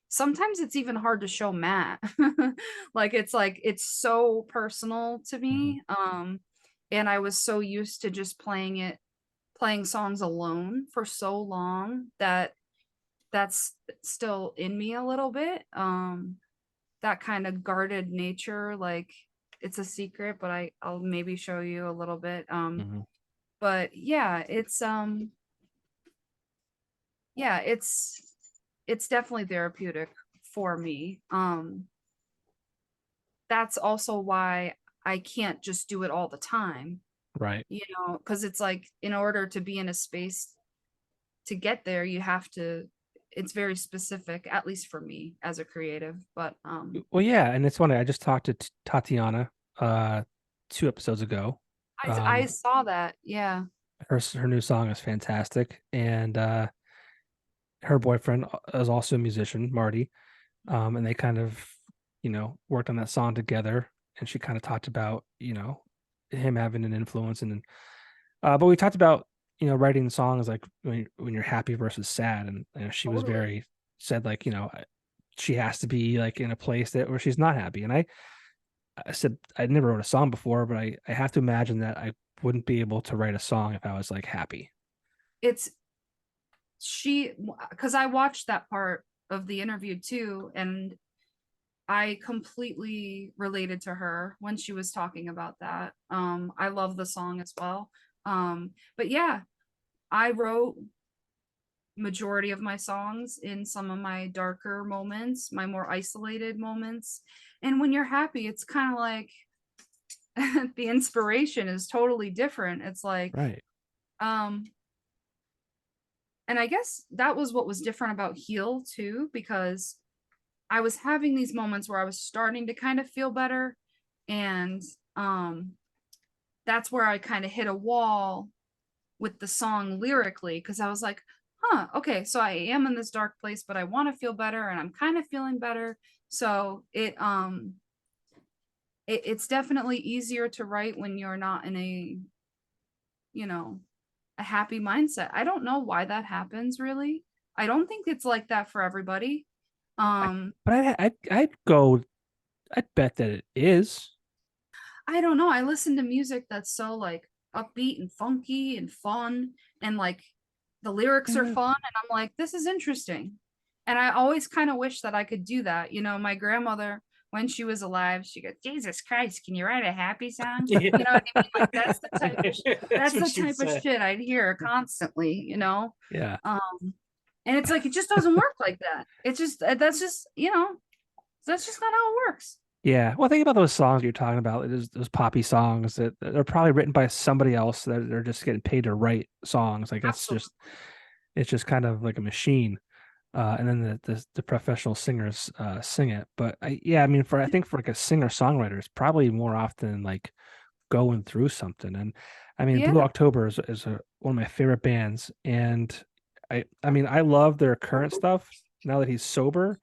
B: sometimes it's even hard to show Matt. Like it's so personal to
A: Mhm.
B: me. And I was so used to just playing songs alone for so long that that's still in me a little bit. That kind of guarded nature, like it's a secret, but I'll maybe show you a little bit.
A: Mhm.
B: But yeah, it's definitely therapeutic for me. That's also why I can't just do it all the time,
A: Right.
B: because it's like in order to be in a space to get there, you have to, it's very specific, at least for me as a creative. But
A: Well, yeah, and it's funny. I just talked to Tatiana 2 episodes ago.
B: I saw that. Yeah.
A: Her new song is fantastic, and her boyfriend is also a musician, Marty. And they kind of worked on that song together, and she kind of talked about him having an influence, and but we talked about writing songs like when you're happy versus sad, and she was
B: Totally.
A: very said like she has to be like in a place that where she's not happy, and I said I never wrote a song before, but I have to imagine that I wouldn't be able to write a song if I was like happy.
B: It's she, because I watched that part of the interview too, and I completely related to her when she was talking about that. I love the song as well. But yeah, I wrote majority of my songs in some of my darker moments, my more isolated moments. And when you're happy, it's kind of like the inspiration is totally different. It's like,
A: Right.
B: um, and I guess that was what was different about Heal too, because I was having these moments where I was starting to kind of feel better. And um, that's where I kind of hit a wall with the song lyrically, because I was like, huh, okay, so I am in this dark place, but I want to feel better and I'm kind of feeling better. So it's definitely easier to write when you're not in you know, a happy mindset. I don't know why that happens really. I don't think it's like that for everybody.
A: I,
B: Um,
A: but I'd bet that it is.
B: I don't know. I listen to music that's so like upbeat and funky and fun, and like the lyrics are
A: Yeah.
B: fun, and I'm like, this is interesting. And I always kind of wish that I could do that. My grandmother, when she was alive, she goes, Jesus Christ, can you write a happy song?
C: Yeah.
B: You know what I mean? Like
C: That's
B: that's
C: what
B: the
C: she'd
B: type of
C: say.
B: shit I'd hear constantly.
A: Yeah.
B: And it's like it just doesn't work like that. It's just that's just not how it works.
A: Yeah. Well, think about those songs you're talking about. It is those poppy songs that are probably written by somebody else that they're just getting paid to write songs. Like
B: Absolutely.
A: it's just kind of like a machine. And then the professional singers sing it. But I mean, I think for like a singer songwriter, it's probably more often like going through something. And I mean, Blue
B: Yeah.
A: October is one of my favorite bands, and I mean, I love their current stuff now that he's sober.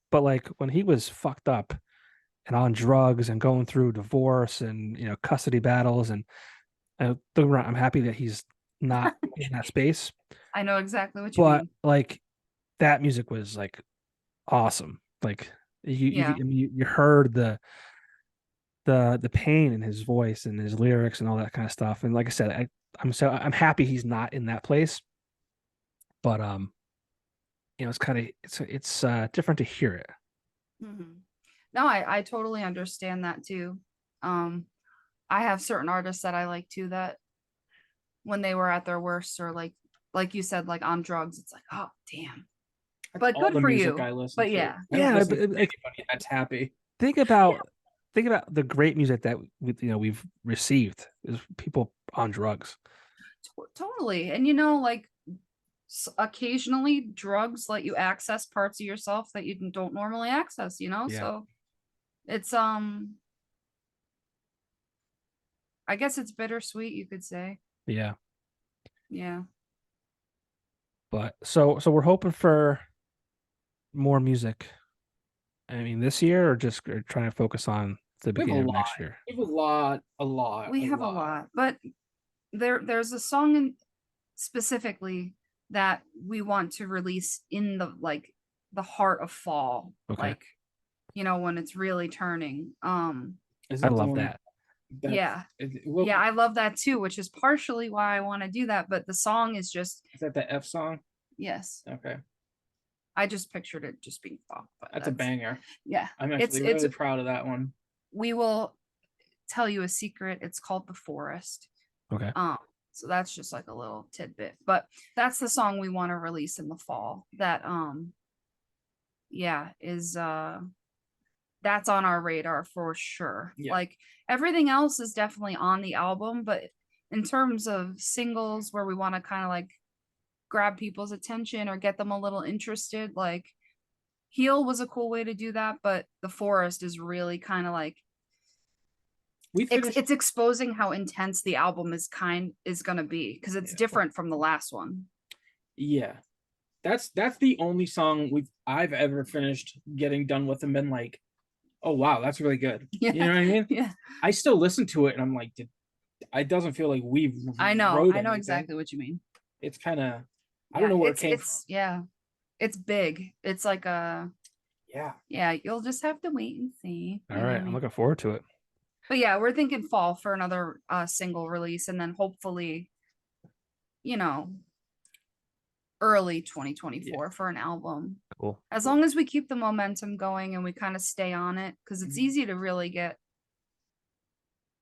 A: But like when he was fucked up and on drugs and going through divorce and custody battles, and don't get me wrong, I'm happy that he's not in that space.
B: I know exactly what you
A: But
B: mean.
A: like that music was like awesome. Like
B: Yeah.
A: you heard the pain in his voice and his lyrics and all that kind of stuff. And like I said, I'm happy he's not in that place. But it's kind of it's different to hear it.
B: Mhm. No, I totally understand that too. Um, I have certain artists that I like too that when they were at their worst or like you said, like on drugs, it's like, oh damn. But
C: all
B: good
C: the
B: for
C: music
B: you.
C: I listen
B: But
C: to.
B: yeah.
C: I don't
A: Yeah,
C: listen to
A: like
C: anybody that's happy.
A: think about the great music that we've received is people on drugs.
B: Totally. And like occasionally drugs let you access parts of yourself that you don't normally access,
A: Yeah.
B: So it's I guess it's bittersweet, you could say.
A: Yeah.
B: Yeah.
A: But so we're hoping for more music. I mean, this year or just trying to focus on the
C: We have a
A: beginning of
C: lot.
A: next year.
C: We have a lot.
B: We have a lot. But there's a song specifically that we want to release in the heart of fall.
A: Okay.
B: Like, when it's really turning.
C: Is
A: I
C: it the
A: love
C: one
A: that.
B: Yeah. Yeah, I love that too, which is partially why I want to do that. But the song is just,
C: Is that the F song?
B: yes,
C: Okay.
B: I just pictured it just being pop. But
C: That's a banger.
B: Yeah.
C: I'm
B: It's
C: actually really proud of that one.
B: we will tell you a secret. It's called The Forest.
A: Okay.
B: So that's just like a little tidbit. But that's the song we want to release in the fall. That is that's on our radar for sure.
C: Yeah.
B: Like everything else is definitely on the album, but in terms of singles where we want to kind of like grab people's attention or get them a little interested, like Heal was a cool way to do that, but The Forest is really kind of like it's exposing how intense the album is gonna be because it's different from the last one.
C: Yeah. That's the only song I've ever finished getting done with and been like, oh wow, that's really good.
B: Yeah.
C: You know what I mean?
B: Yeah.
C: I still listen to it and I'm like, it doesn't feel like
B: I know
C: anything.
B: exactly what you mean.
C: It's kind of I don't know where it came from.
B: Yeah. It's big. It's like
C: yeah,
B: you'll just have to wait and see.
A: All right. I'm looking forward to it.
B: But yeah, we're thinking fall for another single release and then hopefully, early 2024 for an album.
A: Cool.
B: As long as we keep the momentum going and we kind of stay on it, because it's easy to really get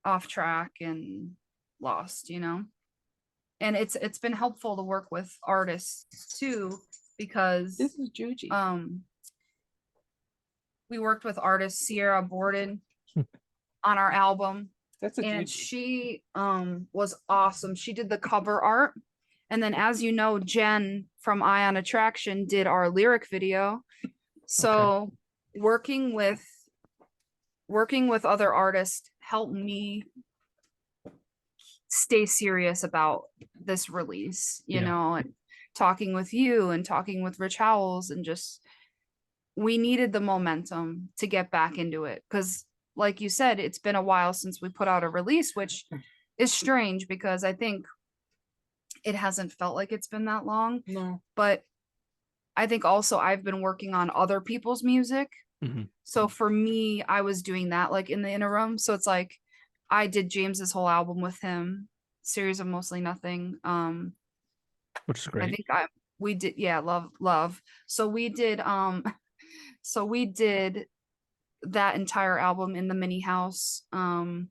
B: off track and lost, And it's been helpful to work with artists too, because
C: this is Juji.
B: We worked with artist Sierra Borden on our album. And she was awesome. She did the cover art. And then as you know, Jen from Ion Attraction did our lyric video. So working with other artists helped me stay serious about this release, know, and talking with you and talking with Rich Howells and just we needed the momentum to get back into it because like you said, it's been a while since we put out a release, which is strange because I think it hasn't felt like it's been that long.
C: No.
B: But I think also I've been working on other people's music.
A: Mm-hmm.
B: So for me, I was doing that like in the interim. So it's like I did James's whole album with him, Series of Mostly Nothing.
A: Which is great.
B: I think we did, love. So we did that entire album in the mini house. And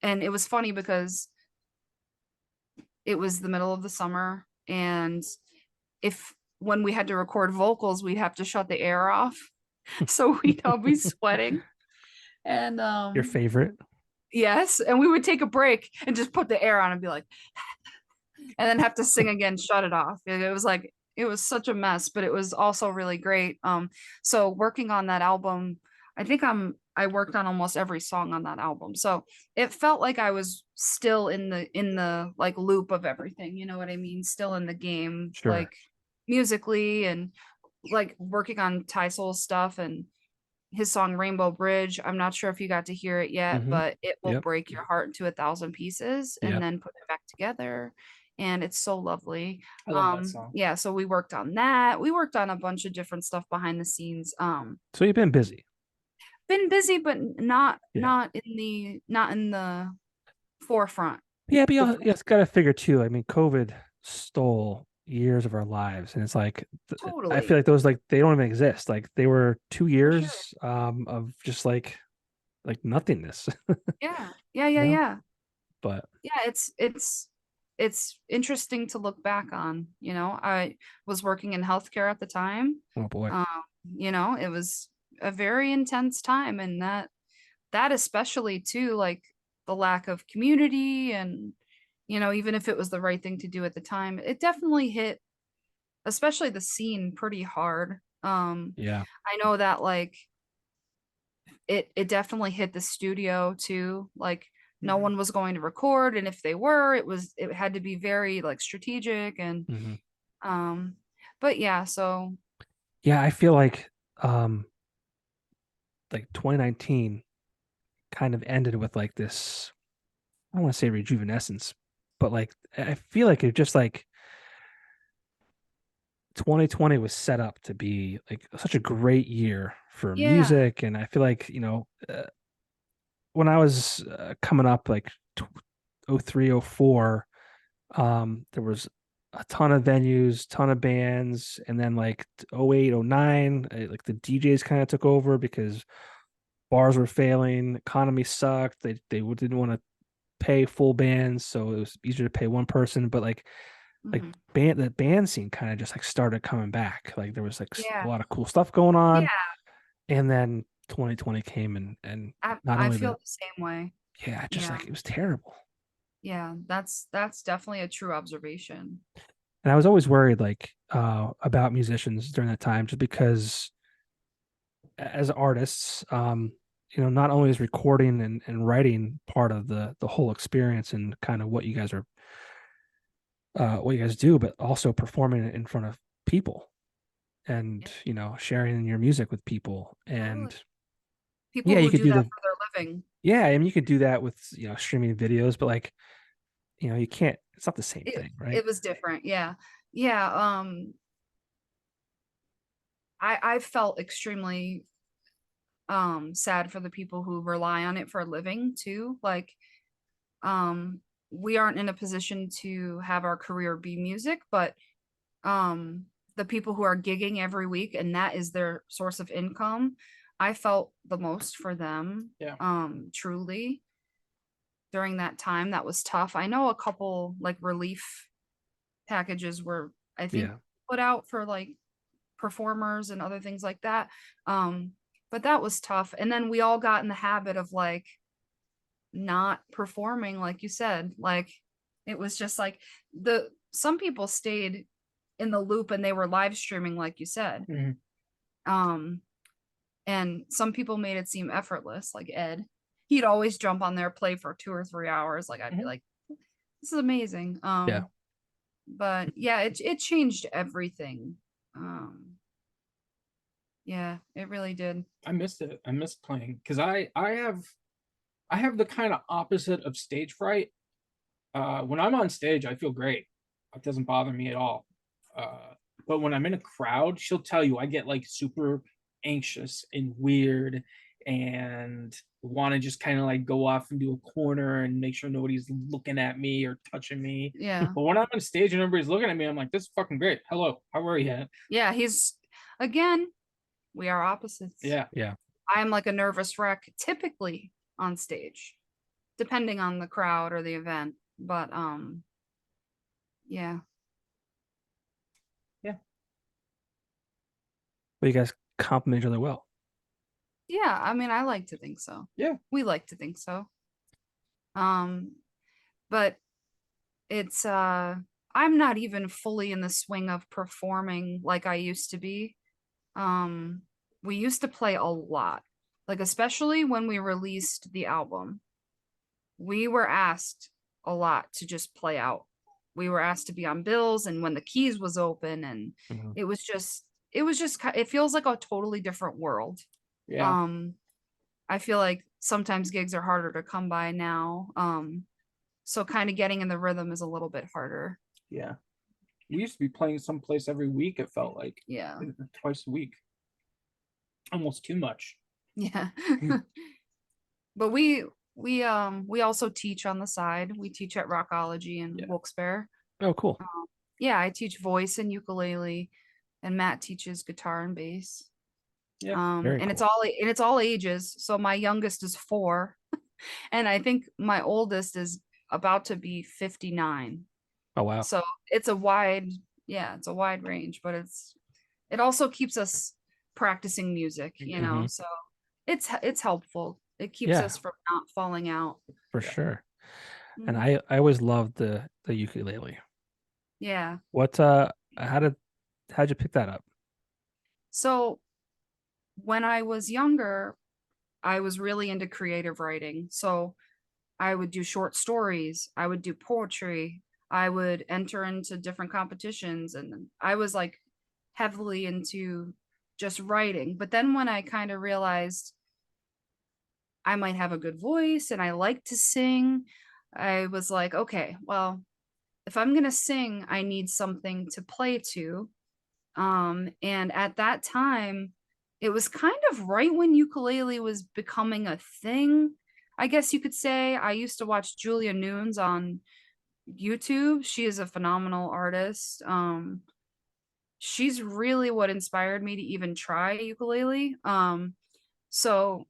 B: it was funny because it was the middle of the summer and when we had to record vocals, we'd have to shut the air off. So we'd all be sweating. And
A: your favorite?
B: Yes. And we would take a break and just put the air on and be like, and then have to sing again, shut it off. It was such a mess, but it was also really great. So working on that album, I think I worked on almost every song on that album. So it felt like I was still in the like loop of everything. You know what I mean? Still in the game,
A: sure.
B: Like musically and like working on Ty Soul's stuff and his song Rainbow Bridge. I'm not sure if you got to hear it yet, but it will break your heart into 1,000 pieces and then put it back together. And it's so lovely.
C: I love that song.
B: Yeah, so we worked on that. We worked on a bunch of different stuff behind the scenes.
A: So you've been busy.
B: Been busy, but not in the forefront.
A: Yeah, but it's got to figure too. I mean, COVID stole years of our lives, and it's like
B: totally.
A: I feel like those they don't even exist. Like they were 2 years of just like nothingness.
B: Yeah. But
A: yeah,
B: it's it's interesting to look back on. You know, I was working in healthcare at the time.
A: Oh boy.
B: Um, you know, it was a very intense time, and that especially too, like the lack of community, and you know, even if it was the right thing to do at the time, it definitely hit, especially the scene, pretty hard.
A: Yeah.
B: I know that like it definitely hit the studio too. Like no
C: Mhm.
B: one was going to record, and if they were, it had to be very like strategic and
A: Hmm.
B: um but yeah, so
A: Yeah, I feel um like 2019 kind of ended with like this, I don't want to say rejuvenescence, but like I feel like it just like 2020 was set up to be like such a great year for
B: yeah.
A: music. And I feel like, when I was coming up, like 03, 04, there was a ton of venues, ton of bands. And then like 08, 09, like the DJs kind of took over because bars were failing, economy sucked. They didn't want to pay full bands, so it was easier to pay one person. But like
B: Mhm.
A: the band scene kind of just like started coming back. Like there was like a
B: Yeah.
A: lot of cool stuff going on.
B: Yeah.
A: And then 2020 came, and not
B: I
A: only
B: feel
A: the,
B: the same way.
A: yeah, just
B: Yeah.
A: like it was terrible.
B: Yeah, that's definitely a true observation.
A: And I was always worried like about musicians during that time, just because as artists, not only is recording and writing part of the whole experience and kind of what you guys do, but also performing it in front of people
B: Yeah,
A: and sharing your music with people.
B: totally.
A: And
B: People
A: yeah, you
B: who
A: could
B: do
A: do
B: that
A: the
B: for their living.
A: yeah, I mean you could do that with streaming videos, but like you can't. It's not the same
B: It
A: thing, right?
B: it was different. Yeah. Yeah, I felt extremely sad for the people who rely on it for a living too. Like um we aren't in a position to have our career be music, but um the people who are gigging every week and that is their source of income, I felt the most for them.
C: Yeah.
B: Truly during that time that was tough. I know a couple like relief packages were, I think,
A: Yeah,
B: put out for like performers and other things like that. But that was tough. And then we all got in the habit of like not performing, like you said. Like it was just like the some people stayed in the loop and they were live streaming, like you said.
C: Mhm.
B: Um, and some people made it seem effortless, like Ed. He'd always jump on there, play for 2 or 3 hours. Like I'd be
C: Mhm.
B: like, this is amazing.
A: yeah.
B: But yeah, it changed everything. Um, yeah, it really did.
C: I missed it. I missed playing because I have the kind of opposite of stage fright. When I'm on stage, I feel great. It doesn't bother me at all. But when I'm in a crowd, she'll tell you I get like super anxious and weird and want to just kind of like go off into a corner and make sure nobody's looking at me or touching me.
B: Yeah.
C: But when I'm on stage and everybody's looking at me, I'm like, this is fucking great. Hello, how are you?
B: Yeah, he's again, we are opposites.
C: Yeah.
A: Yeah.
B: I'm like a nervous wreck typically on stage, depending on the crowd or the event. But yeah.
C: Yeah.
A: But you guys complement each other well.
B: Yeah, I mean, I like to think so.
C: Yeah.
B: We like to think so. Um, but it's I'm not even fully in the swing of performing like I used to be. Um, we used to play a lot. Like especially when we released the album. We were asked a lot to just play out. We were asked to be on bills and when the keys was open and
A: Mhm.
B: it feels like a totally different world.
C: Yeah.
B: Um I feel like sometimes gigs are harder to come by now. So kind of getting in the rhythm is a little bit harder.
C: Yeah. We used to be playing someplace every week, it felt like
B: Yeah.
C: twice a week. Almost too much.
B: Yeah.
C: Mm.
B: But we also teach on the side. We teach at Rockology in
C: Yeah.
B: Wilkes-Barre.
A: Oh, cool.
B: Yeah, I teach voice and ukulele, and Matt teaches guitar and bass.
C: Yeah.
A: Very
B: And
A: cool.
B: it's all ages. So my youngest is 4, and I think my oldest is about to be 59.
A: Oh wow.
B: So it's a wide, yeah, it's a wide range, but it also keeps us practicing music,
A: Hmm.
B: so it's helpful. It keeps
A: Yeah,
B: us from not falling out.
A: for
C: Yeah.
A: sure. And
B: Mhm.
A: I always loved the ukulele.
B: Yeah.
A: What how did how'd you pick that up?
B: So when I was younger, I was really into creative writing. So I would do short stories, I would do poetry, I would enter into different competitions, and I was like heavily into just writing. But then when I kind of realized I might have a good voice and I like to sing, I was like, okay, well, if I'm going to sing, I need something to play to. And at that time, it was kind of right when ukulele was becoming a thing. I guess you could say I used to watch Julia Nunes on YouTube. She is a phenomenal artist. She's really what inspired me to even try ukulele. So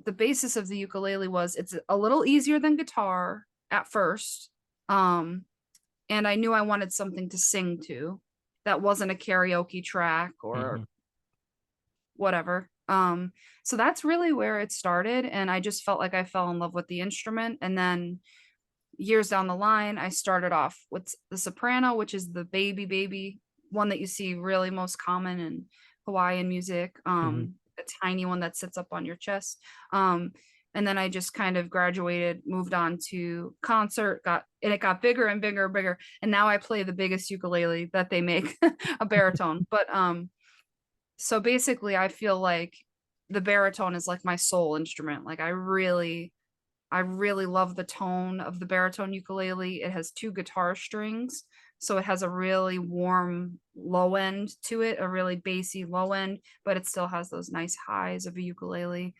B: the basis of the ukulele was it's a little easier than guitar at first. Um, and I knew I wanted something to sing to that wasn't a karaoke track or
A: Hmm.
B: whatever. So that's really where it started. And I just felt like I fell in love with the instrument. And then years down the line, I started off with the soprano, which is the baby one that you see really most common in Hawaiian music.
A: Hmm.
B: A tiny one that sits up on your chest. Um, and then I just kind of graduated, moved on to concert, and it got bigger and bigger and bigger. And now I play the biggest ukulele that they make, a baritone. But so basically I feel like the baritone is like my soul instrument. Like I really love the tone of the baritone ukulele. It has two guitar strings, so it has a really warm low end to it, a really bassy low end, but it still has those nice highs of a ukulele.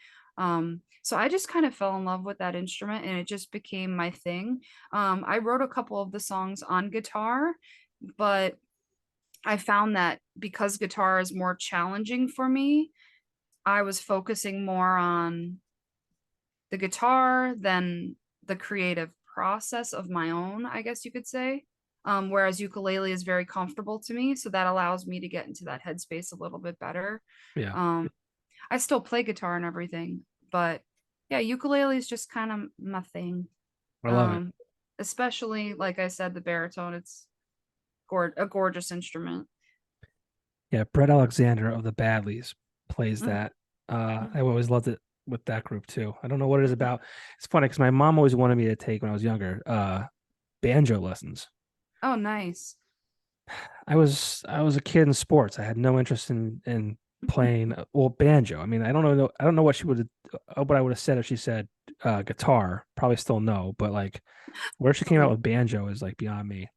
B: So I just kind of fell in love with that instrument and it just became my thing. I wrote a couple of the songs on guitar, but I found that because guitar is more challenging for me, I was focusing more on the guitar than the creative process of my own, I guess you could say. Whereas ukulele is very comfortable to me, so that allows me to get into that headspace a little bit better.
A: Yeah,
B: Um, I still play guitar and everything, but yeah, ukulele is just kind of my thing.
A: I love it.
B: Um, Especially like I said, the baritone, it's a gorgeous instrument.
A: Yeah, Brett Alexander of the Badleys plays
B: Mhm,
A: that. I always loved it with that group too. I don't know what it is about. It's funny because my mom always wanted me to take when I was younger, banjo lessons.
B: oh, nice.
A: I was a kid in sports. I had no interest in playing well banjo. I mean, I don't know what she would what I would have said if she said guitar. Probably still no, but like where she came out with banjo is like beyond me.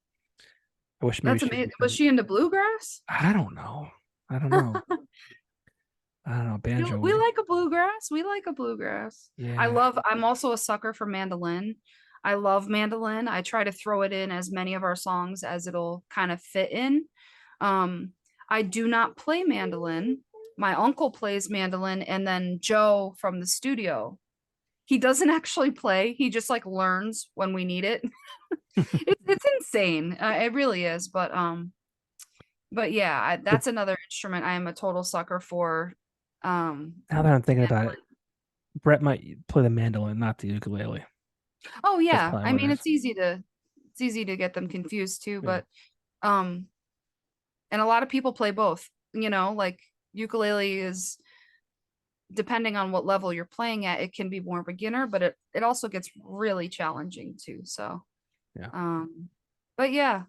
A: I wish maybe
B: That's
A: she
B: amazing.
A: would
B: Was
A: come.
B: she into bluegrass?
A: I don't know. I don't know. I don't know. Banjo
B: We
A: was
B: like a bluegrass. We like a bluegrass.
A: yeah.
B: I'm also a sucker for mandolin. I love mandolin. I try to throw it in as many of our songs as it'll kind of fit in. Um, I do not play mandolin. My uncle plays mandolin, and then Joe from the studio. He doesn't actually play. He just like learns when we need it. It's insane. It really is. But yeah,
A: The,
B: that's another instrument I am a total sucker for. Um,
A: now that I'm thinking about it, Brett might play the mandolin, not the ukulele.
B: Oh
A: That's
B: yeah.
A: probably
B: I
A: what it
B: mean
A: is.
B: it's easy to get them confused too,
A: Yeah.
B: but um and a lot of people play both. Like ukulele is depending on what level you're playing at, it can be more beginner, but it also gets really challenging too. So
A: Yeah.
B: um but yeah.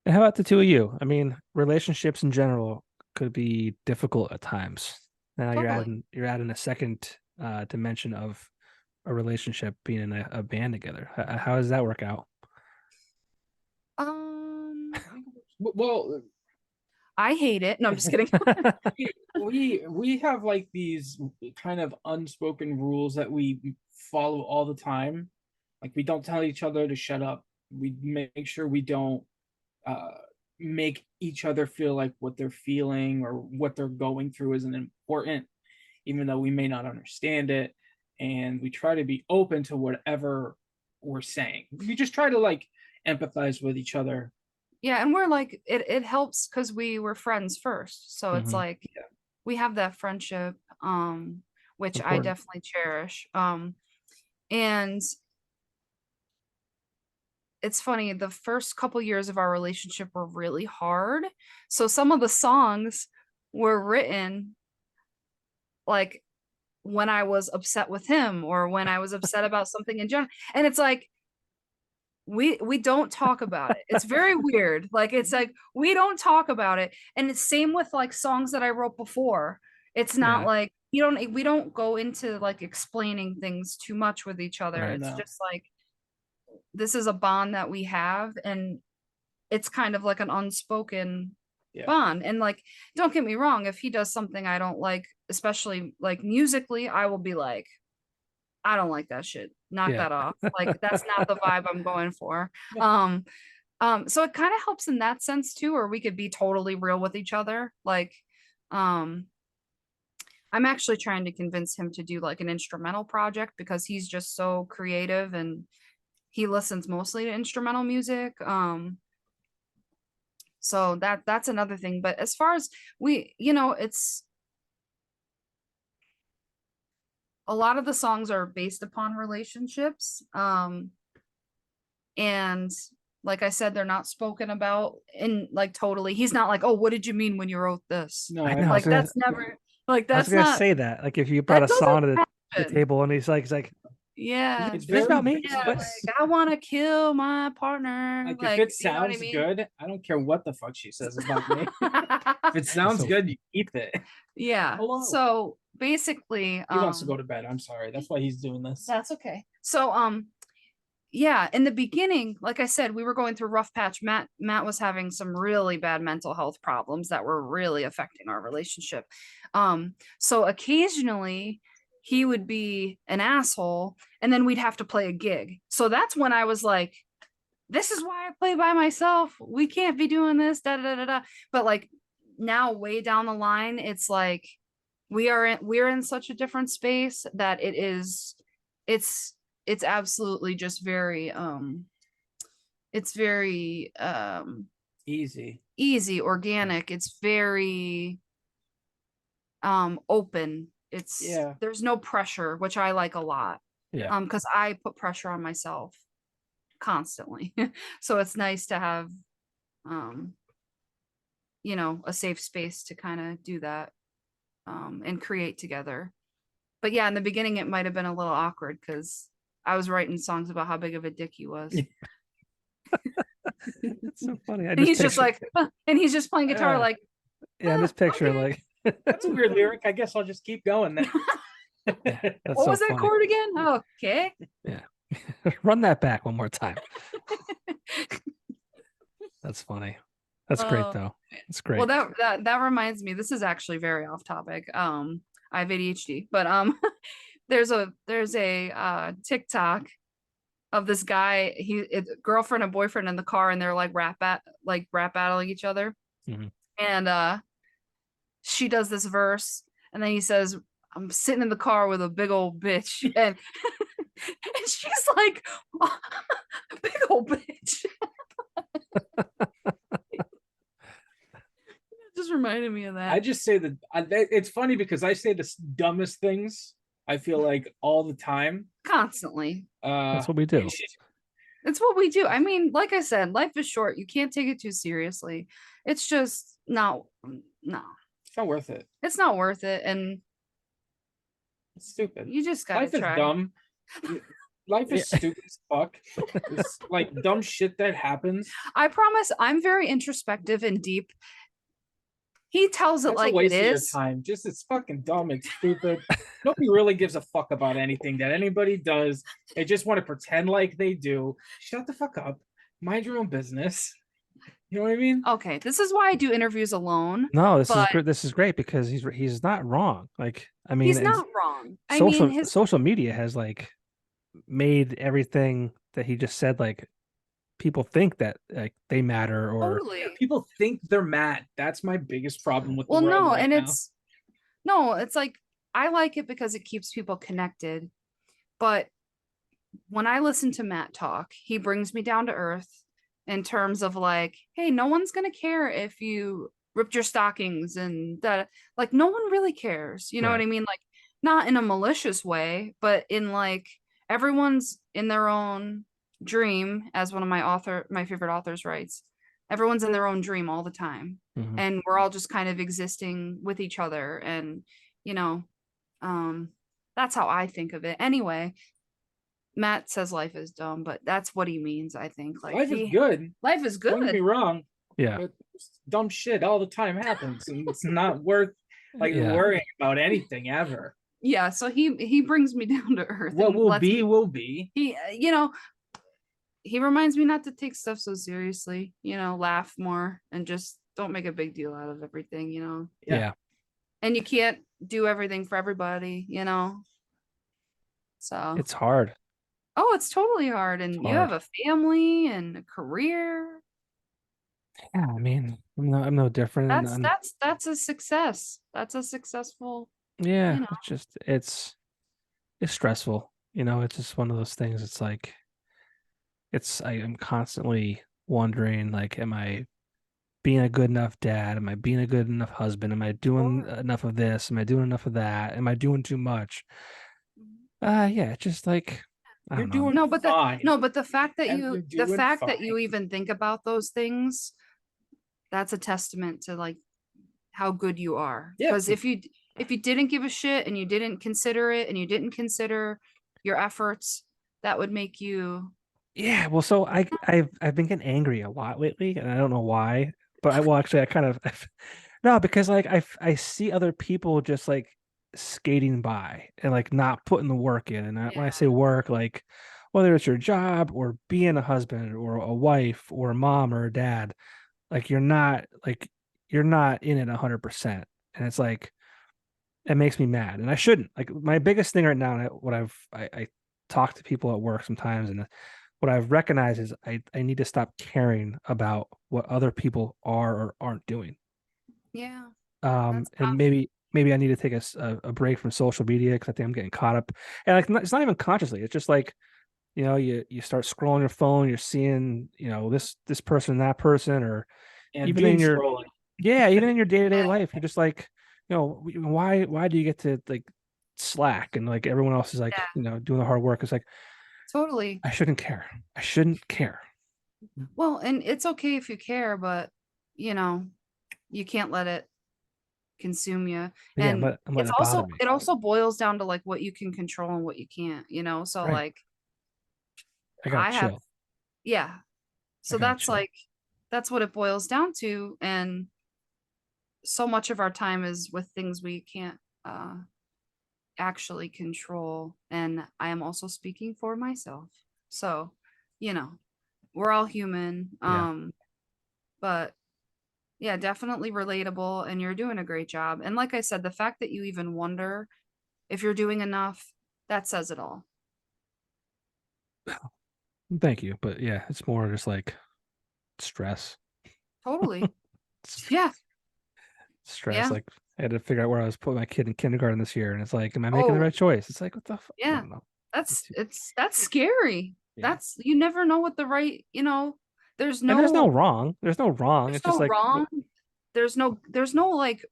A: And how about the two of you? I mean, relationships in general could be difficult at times. Now
B: Totally.
A: you're adding a second dimension of a relationship being in a band together. How does that work out?
B: Um
C: Well,
B: I hate it. No, I'm just kidding.
C: we have like these kind of unspoken rules that we follow all the time. Like we don't tell each other to shut up. We make sure we don't uh, make each other feel like what they're feeling or what they're going through isn't important, even though we may not understand it. And we try to be open to whatever we're saying. We just try to like empathize with each other.
B: Yeah, and we're like it helps because we were friends first. So it's
A: Mhm.
B: like we have that friendship, which I
A: Important.
B: definitely cherish. And it's funny, the first couple years of our relationship were really hard. So some of the songs were written like when I was upset with him or when I was upset about something in general. And it's like we don't talk about it. It's very weird. Like it's like we don't talk about it. And it's same with like songs that I wrote before. It's not
A: Yeah.
B: like we don't go into like explaining things too much with each other.
A: Right.
B: It's
C: No.
B: just like this is a bond that we have, and it's kind of like an unspoken bond. And like, don't get me wrong, if he does something I don't like, especially like musically, I will be like, I don't like that shit. Knock
A: Yeah.
B: that off. Like that's not the vibe I'm going for.
C: Yeah.
B: So it kind of helps in that sense too, or we could be totally real with each other. Like, I'm actually trying to convince him to do like an instrumental project because he's just so creative and he listens mostly to instrumental music. So that's another thing. But as far as it's a lot of the songs are based upon relationships. And like I said, they're not spoken about in like totally. He's not like, oh, what did you mean when you wrote this?
C: No,
A: I know.
B: Like that's never like
A: I was
B: that's
A: gonna
B: not
A: say that. Like if you brought
B: that
A: a
B: doesn't
A: song to the
B: happen.
A: table and he's like,
B: Yeah.
C: it's
A: is this
C: very
A: about me?
B: Yeah,
A: What?
B: like I want to kill my partner.
C: like
B: Like,
C: if it
B: you know what I
C: sounds
B: mean?
C: good, I don't care what the fuck she says about me. If it sounds
A: So-
C: good, you keep it.
B: Yeah.
C: Hello.
B: So basically,
C: He wants to go to bed. I'm sorry. That's why he's doing this.
B: that's okay. So yeah, in the beginning, like I said, we were going through a rough patch. Matt was having some really bad mental health problems that were really affecting our relationship. So occasionally he would be an asshole and then we'd have to play a gig. So that's when I was like, this is why I play by myself. We can't be doing this, da da da da. But like now way down the line, it's like we're in such a different space that it's absolutely just very it's very
C: Easy.
B: organic. It's very open. There's no pressure, which I like a lot.
A: Yeah.
B: Because I put pressure on myself constantly. So it's nice to have a safe space to kind of do that and create together. But yeah, in the beginning it might have been a little awkward because I was writing songs about how big of a dick he was.
A: It's so funny.
B: And he's just like, and he's just playing guitar like,
A: yeah, I'm just picturing
B: okay.
A: like
C: That's a weird lyric. I guess I'll just keep going then.
A: that's
B: What
A: so
B: was that
A: funny.
B: chord again? Okay.
A: Yeah. Run that back one more time. That's funny. That's great though. It's great.
B: Well, that reminds me, this is actually very off topic. I have ADHD, but there's a TikTok of this guy, girlfriend and boyfriend in the car, and they're like rap battling each other.
A: Mhm.
B: And she does this verse, and then he says, I'm sitting in the car with a big old bitch, and and she's like, oh, big old bitch. Just reminded me of that.
C: I just say that it's funny because I say the dumbest things, I feel like, all the time.
B: Constantly.
A: That's what we do.
B: It's what we do. I mean, like I said, life is short. You can't take it too seriously. It's just no.
C: It's not worth it.
B: It's not worth it. And
C: It's stupid.
B: you just gotta
C: Life is
B: try.
C: dumb. Life is stupid as fuck. It's like dumb shit that happens.
B: I promise I'm very introspective and deep. He tells it
C: That's
B: like
C: a waste
B: it
C: of your
B: is.
C: time. Just it's fucking dumb. It's stupid. Nobody really gives a fuck about anything that anybody does. They just want to pretend like they do. Shut the fuck up. Mind your own business. You know what I mean?
B: Okay, this is why I do interviews alone.
A: No, this is great because he's not wrong. Like I mean,
B: He's not wrong.
A: social media has like made everything that he just said like people think that like they matter or
B: totally.
C: People think they're mad. That's my biggest problem with the world
B: no,
C: right
B: and
C: now.
B: it's like I like it because it keeps people connected, but when I listen to Matt talk, he brings me down to earth in terms of like, hey, no one's gonna care if you ripped your stockings and that, like, no one really cares. You know what
A: Right.
B: I mean? Like, not in a malicious way, but in like everyone's in their own dream, as one of my favorite authors writes. Everyone's in their own dream all the time.
A: Mhm.
B: And we're all just kind of existing with each other. And, you know, um, that's how I think of it. Anyway, Matt says life is dumb, but that's what he means, I think. Like,
C: Life is
B: hey,
C: good.
B: life is
C: Don't get me
B: good.
C: wrong,
A: Yeah.
C: but dumb shit all the time happens, and it's not worth like
A: Yeah.
C: worrying about anything ever.
B: Yeah, so he brings me down to earth
C: What
B: and
C: will
B: lets
C: be
B: me,
C: will be.
B: you know, he reminds me not to take stuff so seriously, you know, laugh more and just don't make a big deal out of everything, you know.
C: Yeah.
A: Yeah.
B: And you can't do everything for everybody, you know. So,
A: It's hard.
B: oh, it's totally hard.
A: It's
B: And you have
A: hard.
B: a family and a career.
A: Yeah, I mean, I'm no different. And
B: That's a success. That's a successful,
A: yeah,
B: you know.
A: it's stressful. You know, it's just one of those things. It's like I am constantly wondering, like, am I being a good enough dad? Am I being a good enough husband? Am I doing
B: Sure.
A: enough of this? Am I doing enough of that? Am I doing too much? Yeah, it's just like I
C: You're
A: don't know.
C: doing fine.
B: No, but the fact that
C: And you're
B: the
C: doing
B: fact that
C: fine.
B: you even think about those things, that's a testament to like how good you are.
C: Yeah.
B: Because if you didn't give a shit and you didn't consider it and you didn't consider your efforts, that would make you
A: Yeah, well, so I've been getting angry a lot lately, and I don't know why. But actually I kind of no, because like I see other people just like skating by and like not putting the work in. And when I say
B: yeah,
A: work, like whether it's your job or being a husband or a wife or a mom or a dad, like you're not in it 100%. And it's like it makes me mad, and I shouldn't. Like my biggest thing right now, and I talk to people at work sometimes, and what I've recognized is I need to stop caring about what other people are or aren't doing.
B: yeah,
A: And
B: that's tough.
A: maybe I need to take a break from social media because I think I'm getting caught up. And like it's not even consciously. It's just like you start scrolling your phone, you're seeing this person, that person, or
C: And
A: even
C: doom
A: in your
C: scrolling.
A: yeah, even in your day to day
B: Yeah,
A: life, you're just like why do you get to like slack and like everyone else is like
B: yeah,
A: doing the hard work? It's like
B: totally.
A: I shouldn't care. I shouldn't care.
B: Well, and it's okay if you care, but you know, you can't let it consume you.
A: Yeah,
B: And
A: I'm letting it bother me.
B: it also boils down to like what you can control and what you can't, you know. So
A: Right.
B: like
A: I gotta
B: I have,
A: chill.
B: yeah.
A: I
B: So
A: gotta chill.
B: that's what it boils down to. And so much of our time is with things we can't actually control. And I am also speaking for myself. So, you know, we're all human.
A: Yeah.
B: But yeah, definitely relatable. And you're doing a great job. And like I said, the fact that you even wonder if you're doing enough, that says it all.
A: Thank you. But yeah, it's more just like stress.
B: Totally.
A: It's
B: Yeah.
A: stress.
B: Yeah.
A: Like I had to figure out where I was putting my kid in kindergarten this year. And it's like, am I making the
B: Oh,
A: right choice? It's like, what the fuck? I
B: yeah.
A: don't know.
B: That's scary.
A: Yeah.
B: That's you never know what the right, you know, there's
A: And there's no
B: no
A: wrong. There's no wrong.
B: there's
A: It's just
B: no
A: like
B: wrong. There's no like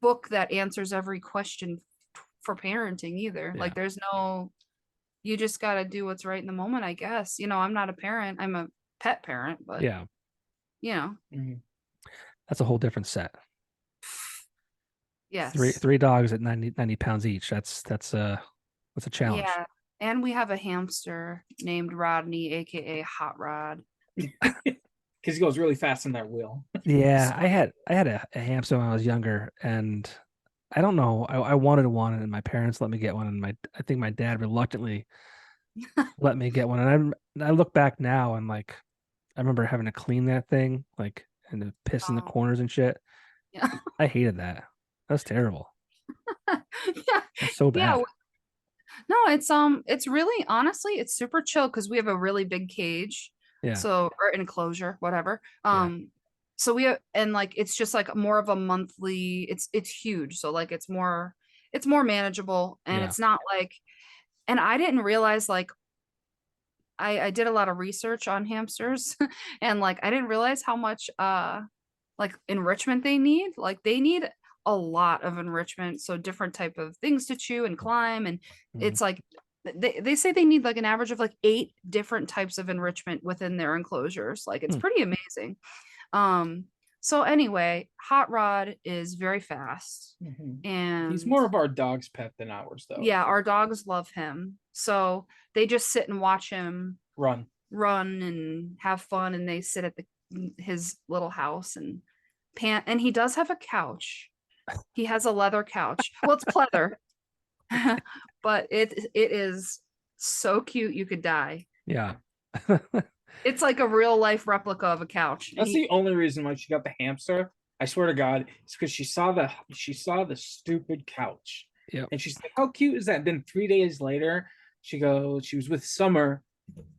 B: book that answers every question for parenting either.
A: yeah.
B: Like there's no you just got to do what's right in the moment, I guess. You know, I'm not a parent. I'm a pet parent, but
A: Yeah.
B: you know,
C: Mhm.
A: That's a whole different set.
B: yes.
A: Three dogs at 90 pounds each. That's a challenge.
B: Yeah. And we have a hamster named Rodney, aka Hot Rod.
C: Because he goes really fast in that wheel.
A: Yeah, I had a hamster when I was younger, and I don't know. I wanted one, and my parents let me get one, and I think my dad reluctantly let me get one. And I look back now, and like I remember having to clean that thing, like and the piss in the
B: Oh,
A: corners and shit.
B: yeah.
A: I hated that. That's terrible.
B: Yeah.
A: That's so
B: Yeah.
A: bad.
B: No, it's really honestly, it's super chill because we have a really big cage.
A: Yeah,
B: So or enclosure, whatever.
A: yeah,
B: So we have, and like it's just like more of a monthly, it's huge. So like it's more manageable and
A: yeah,
B: it's not like, and I didn't realize like I did a lot of research on hamsters and like I didn't realize how much like enrichment they need. Like they need a lot of enrichment, so different type of things to chew and climb, and it's like they say they need like an average of like 8 different types of enrichment within their enclosures. Like it's
A: Hmm.
B: pretty amazing. So anyway, Hot Rod is very fast, and
C: He's more of our dog's pet than ours, though.
B: yeah, our dogs love him. So they just sit and watch him
C: Run.
B: and have fun, and they sit at his little house and pant. And he does have a couch. He has a leather couch. Well, it's pleather, but it is so cute you could die.
A: Yeah.
B: It's like a real life replica of a couch.
C: That's the only reason why she got the hamster. I swear to God, it's because she saw the stupid couch.
A: Yeah.
C: And she's like, how cute is that? Then 3 days later, she was with Summer.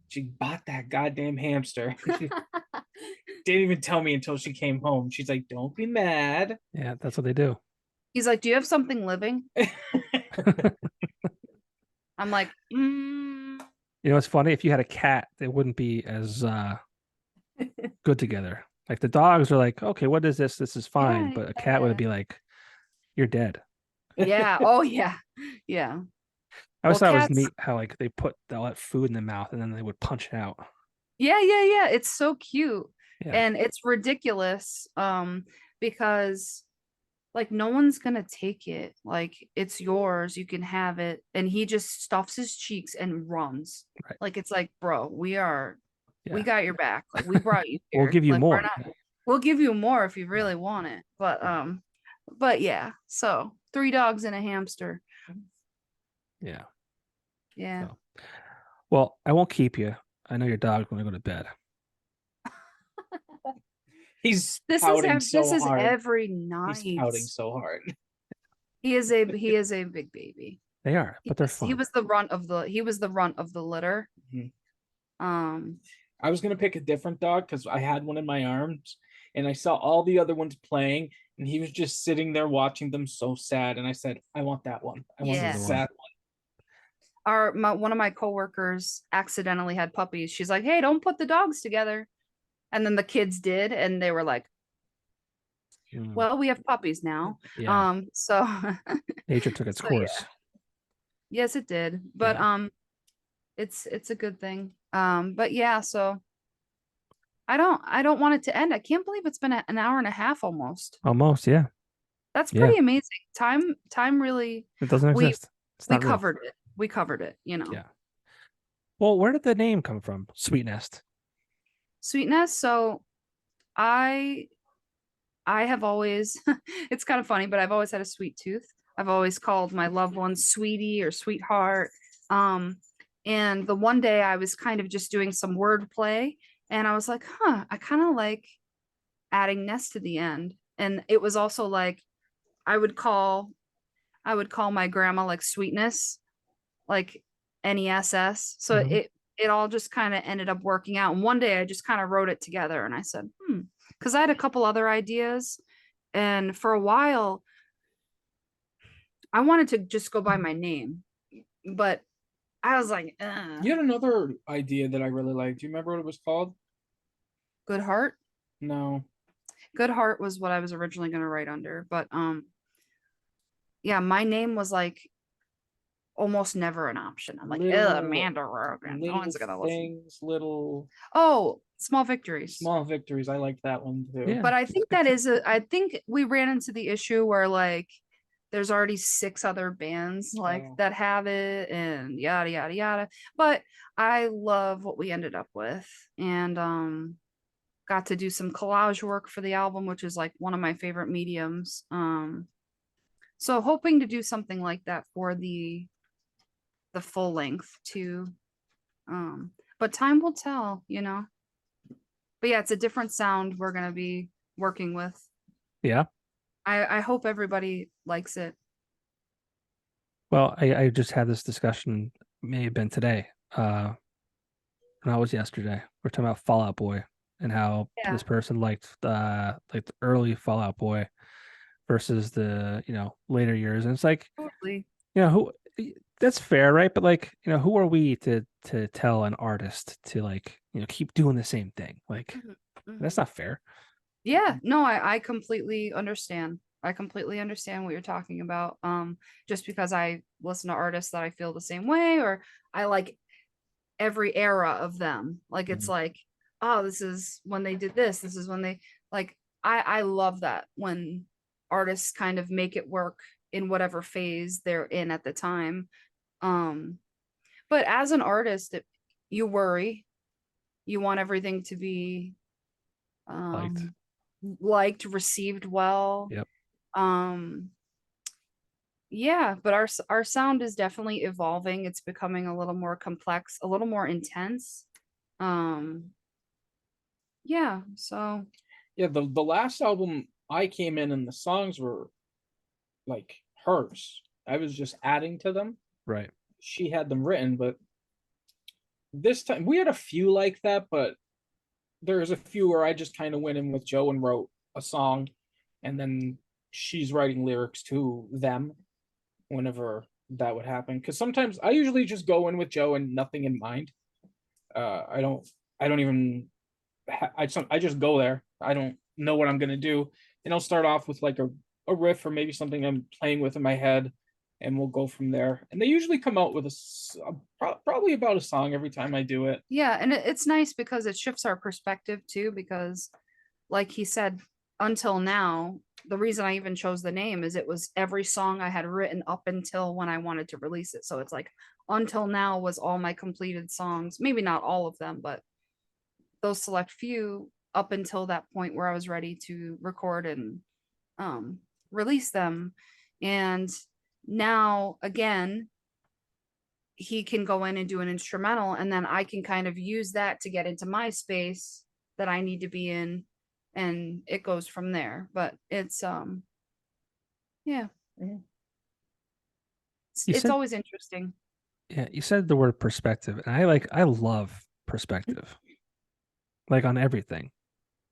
C: She bought that goddamn hamster. She didn't even tell me until she came home. She's like, don't be mad.
A: Yeah, that's what they do.
B: He's like, do you have something living? I'm like,
A: You know, it's funny. If you had a cat, they wouldn't be as good together. Like the dogs are like, okay, what is this? This is fine.
B: Yeah,
A: But a cat would be like, you're dead.
B: yeah. Oh yeah. Yeah.
A: I always
B: Well,
A: thought it was
B: cats-
A: neat how like they put all that food in the mouth and then they would punch it out.
B: Yeah, yeah. It's so cute.
A: Yeah.
B: And it's ridiculous. Because like no one's gonna take it. Like it's yours, you can have it. And he just stuffs his cheeks and runs.
A: Right.
B: Like it's like, bro, we
A: Yeah.
B: got your back. Like we brought you here.
A: We'll give you
B: Like,
A: more.
B: we'll give you more if you really want it. But yeah, so 3 dogs and a hamster.
A: Yeah.
B: Yeah.
A: So, well, I won't keep you. I know your dog's going to go to bed.
C: He's
B: This
C: pouting
B: is
C: so
B: this is
C: hard.
B: every night.
C: He's pouting so hard.
B: He is a big baby.
A: They are, but they're
B: He
A: fun.
B: was the runt of the litter.
C: Mhm.
B: I
C: was gonna pick a different dog because I had one in my arms and I saw all the other ones playing and he was just sitting there watching them so sad. And I said, I want that one. I want
B: Yeah.
C: the sad one.
B: One of my coworkers accidentally had puppies. She's like, "Hey, don't put the dogs together." And then the kids did, and they were like, "Well, we have puppies now."
A: Yeah.
B: So
A: Nature took its
B: so,
A: course.
B: yeah. Yes, it did. But it's a good thing. But yeah, so I don't want it to end. I can't believe it's been an hour and a half almost.
A: Almost, yeah.
B: That's
A: Yeah.
B: pretty amazing. Time really
A: It doesn't exist. It's
B: we
A: not real.
B: covered it. We covered it, you know.
A: Yeah. Well, where did the name come from? Sweetnest.
B: Sweetness. So I have always it's kind of funny, but I've always had a sweet tooth. I've always called my loved ones sweetie or sweetheart. And the one day I was kind of just doing some word play and I was like, I kind of like adding nest to the end. And it was also like I would call my grandma like Sweetness, like NESS. So it all just kind of ended up working out. And one day I just kind of wrote it together and I said, because I had a couple other ideas. And for a while, I wanted to just go by my name. But I was like,
C: You had another idea that I really liked. Do you remember what it was called?
B: Good Heart.
C: No.
B: Good Heart was what I was originally going to write under. But yeah, my name was like almost never an option. I'm like, Amanda Rogan. No one's gonna listen. Oh, Small Victories.
C: Small Victories. I liked that one too.
A: Yeah.
B: But I think I think we ran into the issue where like there's already 6 other bands like that have it and yada yada yada. But I love what we ended up with and got to do some collage work for the album, which is like one of my favorite mediums. So hoping to do something like that for the full length too. But time will tell, you know. But yeah, it's a different sound we're gonna be working with.
A: Yeah.
B: I hope everybody likes it.
A: Well, I just had this discussion, may have been today. No, it was yesterday. We're talking about Fall Out Boy and how this person liked the early Fall Out Boy versus the later years. And it's like,
B: Totally.
A: who that's fair, right? But like, who are we to tell an artist to like, keep doing the same thing? Like,
B: Mhm,
A: that's
B: mhm.
A: not fair.
B: Yeah, no, I completely understand. I completely understand what you're talking about. Just because I listen to artists that I feel the same way, or I like every era of them. Like it's
A: Mhm.
B: like, oh, this is when they did this. This is when they like I love that when artists kind of make it work in whatever phase they're in at the time. Um, but as an artist, you worry. You want everything to be
A: Liked.
B: um liked, received well.
A: Yep.
B: Um yeah, but our sound is definitely evolving. It's becoming a little more complex, a little more intense. Um yeah, so
C: Yeah, the last album I came in and the songs were like hers. I was just adding to them.
A: Right.
C: She had them written, but this time we had a few like that, but there's a few where I just kind of went in with Joe and wrote a song, and then she's writing lyrics to them whenever that would happen. Because sometimes I usually just go in with Joe and nothing in mind. I don't even I just go there. I don't know what I'm gonna do, and I'll start off with like a riff or maybe something I'm playing with in my head, and we'll go from there. And they usually come out with probably about a song every time I do it.
B: yeah, and it's nice because it shifts our perspective too, because like he said, until now, the reason I even chose the name is it was every song I had written up until when I wanted to release it. So it's like until now was all my completed songs. Maybe not all of them, but those select few up until that point where I was ready to record and um release them. And now again, he can go in and do an instrumental, and then I can kind of use that to get into my space that I need to be in, and it goes from there. But it's yeah,
C: Mhm.
A: You
B: it's
A: said,
B: always interesting.
A: yeah, you said the word perspective, and I love perspective, like on everything.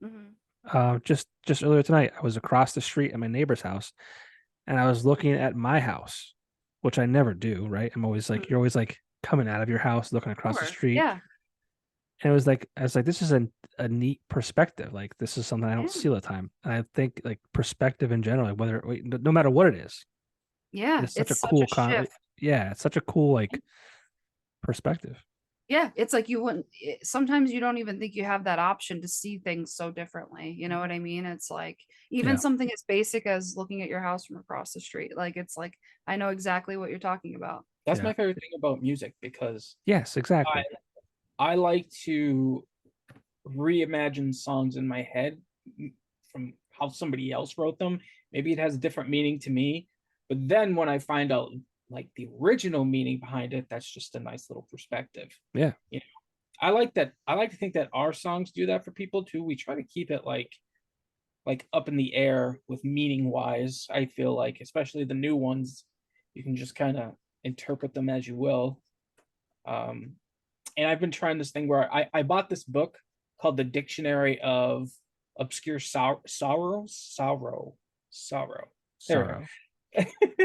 B: Mhm.
A: Just earlier tonight, I was across the street at my neighbor's house, and I was looking at my house, which I never do, right? I'm always like,
B: Mhm.
A: you're always like coming out of your house, looking across the
B: Sure.
A: street.
B: Yeah.
A: And it was like, I was like, this is a neat perspective. Like, this is something I don't
B: Yeah.
A: see all the time. And I think like perspective in general, like whether, no matter what it is,
B: Yeah.
A: it's such a
B: It's such
A: cool
B: a shift.
A: yeah, it's such a cool like perspective.
B: Yeah, it's like you wouldn't sometimes you don't even think you have that option to see things so differently. You know what I mean? It's like even
A: Yeah.
B: something as basic as looking at your house from across the street. Like it's like I know exactly what you're talking about.
C: That's
A: Yeah.
C: my favorite thing about music because
A: Yes,
C: I
A: exactly.
C: I like to reimagine songs in my head from how somebody else wrote them. Maybe it has a different meaning to me, but then when I find out like the original meaning behind it, that's just a nice little perspective.
A: Yeah.
C: You know, I like that. I like to think that our songs do that for people too. We try to keep it like up in the air with meaning wise. I feel like, especially the new ones, you can just kind of interpret them as you will. Um, and I've been trying this thing where I bought this book called The Dictionary of Obscure Sorrow. There
A: Sorrow.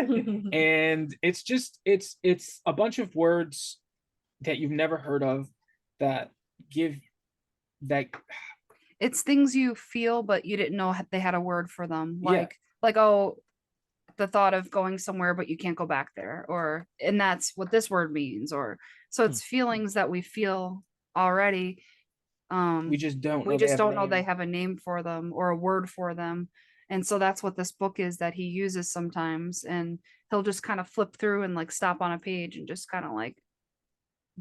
C: we go. And it's just it's a bunch of words that you've never heard of that give that
B: It's things you feel but you didn't know they had a word for them.
C: yeah,
B: Like oh, the thought of going somewhere but you can't go back there, or and that's what this word means, or so
A: Hmm.
B: it's feelings that we feel already.
C: we
B: um
C: just don't
B: we
C: know they
B: just
C: have a
B: don't know they
C: name.
B: have a name for them or a word for them. And so that's what this book is that he uses sometimes, and he'll just kind of flip through and like stop on a page and just kind of like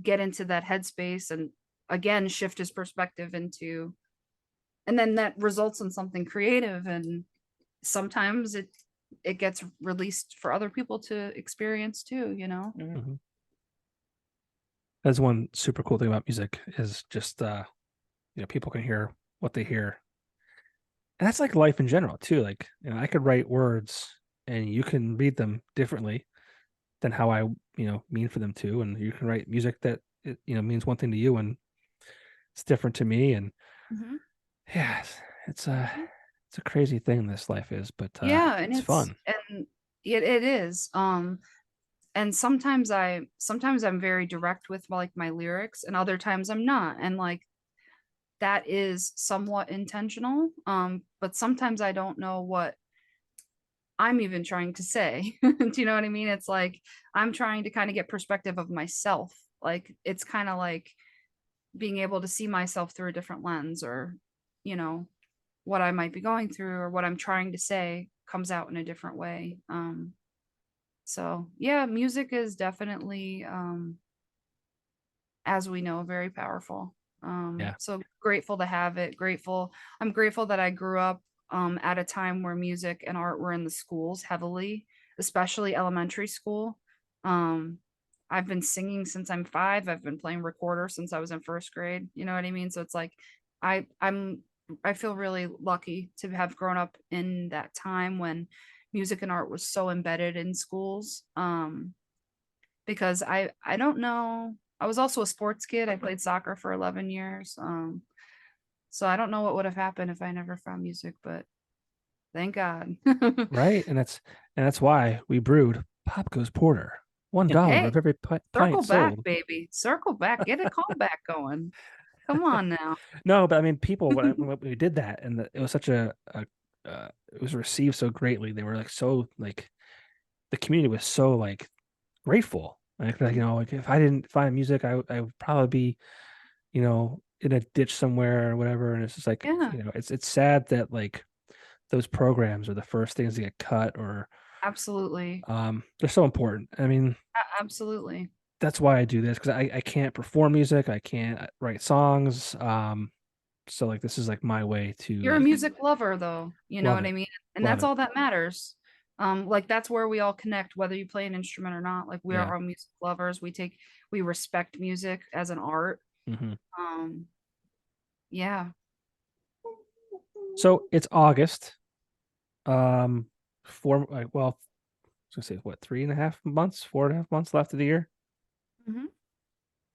B: get into that headspace and again shift his perspective into, and then that results in something creative, and sometimes it gets released for other people to experience too, you know.
C: Mhm.
A: Mhm. That's one super cool thing about music is just people can hear what they hear. And that's like life in general too. Like, I could write words and you can read them differently than how I, mean for them to. And you can write music that means one thing to you and it's different to me. And
B: Mhm.
A: yeah, it's a
B: Mhm.
A: it's a crazy thing this life is, but
B: Yeah, and
A: it's fun.
B: it is and sometimes I'm very direct with like my lyrics, and other times I'm not. And like that is somewhat intentional. But sometimes I don't know what I'm even trying to say. Do you know what I mean? It's like I'm trying to kind of get perspective of myself. Like it's kind of like being able to see myself through a different lens, or, you know, what I might be going through or what I'm trying to say comes out in a different way. So yeah, music is definitely, as we know, very powerful.
A: Yeah.
B: So grateful to have it. I'm grateful that I grew up at a time where music and art were in the schools heavily, especially elementary school. Um, I've been singing since I'm 5. I've been playing recorder since I was in first grade. You know what I mean? So it's like I I'm I feel really lucky to have grown up in that time when music and art was so embedded in schools. Because I don't know. I was also a sports kid. I played soccer for 11 years. So I don't know what would have happened if I never found music, but thank God.
A: Right. And that's why we brewed Pop Goes Porter. $1
B: Hey,
A: of every
B: circle
A: pint
B: back,
A: sold.
B: baby. Circle back. Get a comeback going. Come on now.
A: No, but I mean, people when we did that, and it was such it was received so greatly. They were like so like the community was so like grateful. Like, like if I didn't find music, I would probably be, in a ditch somewhere or whatever. And it's just like,
B: Yeah,
A: it's sad that like those programs are the first things to get cut, or
B: absolutely.
A: they're so important. I mean,
B: Absolutely.
A: that's why I do this, because I can't perform music, I can't write songs. So like this is like my way to
B: You're a
A: like
B: music lover though, you know
A: love
B: what I
A: it,
B: mean? And
A: love
B: that's
A: it.
B: all that matters. Like that's where we all connect, whether you play an instrument or not. Like we
A: Yeah.
B: are all music lovers. We respect music as an art.
A: Hmm.
B: Um, yeah.
A: So it's August. Um, four like well, I was gonna say what, 3.5 months, 4.5 months left of the year.
B: Mhm.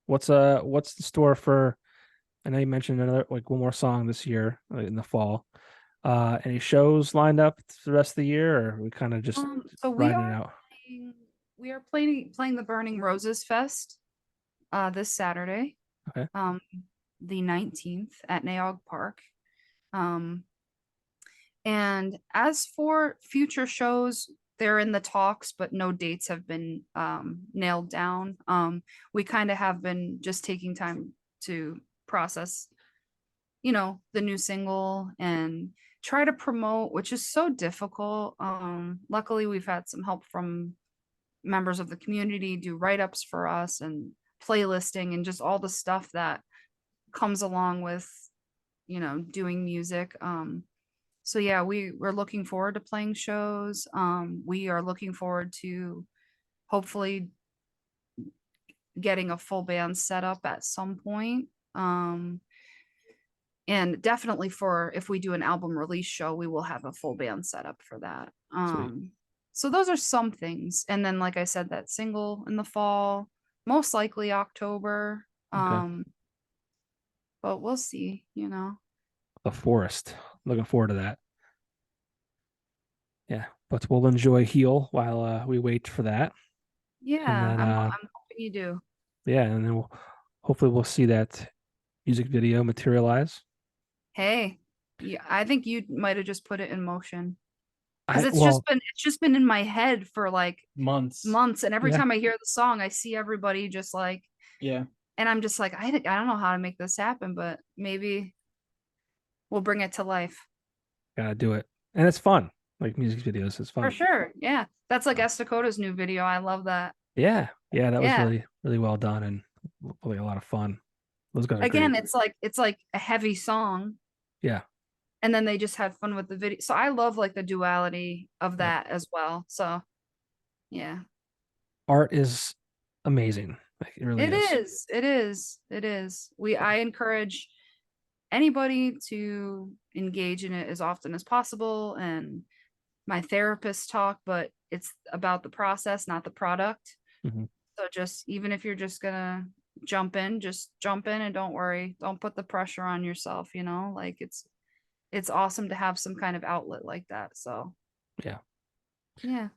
A: What's the store for? I know you mentioned another like one more song this year, in the fall. Any shows lined up for the rest of the year, or are we kind of just
B: So
A: riding it out?
B: playing, we are playing the Burning Roses Fest this Saturday,
A: Okay.
B: um, the 19th at Naog Park. Um, and as for future shows, they're in the talks, but no dates have been nailed down. We kind of have been just taking time to process, the new single and try to promote, which is so difficult. Luckily, we've had some help from members of the community do write-ups for us and playlisting and just all the stuff that comes along with, doing music. So yeah, we're looking forward to playing shows. We are looking forward to hopefully getting a full band set up at some point. And definitely for if we do an album release show, we will have a full band set up for that.
A: Sweet.
B: So those are some things. And then, like I said, that single in the fall, most likely October.
A: Okay.
B: But we'll see.
A: The Forest. Looking forward to that. Yeah, but we'll enjoy Heal while we wait for that, and
B: Yeah,
A: then
B: I'm hoping you do.
A: yeah, and then hopefully we'll see that music video materialize.
B: Hey, yeah, I think you might have just put it in motion because
A: I well,
B: it's just been in my head for like
C: Months.
B: months, and every
A: yeah,
B: time I hear the song, I see everybody just like,
C: Yeah.
B: and I'm just like, I don't know how to make this happen, but maybe we'll bring it to life.
A: gotta do it, and it's fun. Like music videos, it's
B: For
A: fun.
B: sure. Yeah. That's like
A: So,
B: Estacota's new video. I love that.
A: yeah, yeah, that was
B: Yeah.
A: really really well done and really a lot of fun. Those guys are
B: Again,
A: great.
B: it's like a heavy song,
A: Yeah,
B: and then they just had fun with the video. So I love like the duality of
A: yep.
B: that as well. So yeah.
A: Art is amazing. Like, it really
B: It
A: is.
B: is. It is. It is.
A: So,
B: I encourage anybody to engage in it as often as possible, and my therapist talk, but it's about the process, not the product.
A: mhm.
B: So just even if you're just gonna just jump in and don't worry. Don't put the pressure on yourself. Like it's awesome to have some kind of outlet like that. So
A: Yeah.
B: yeah.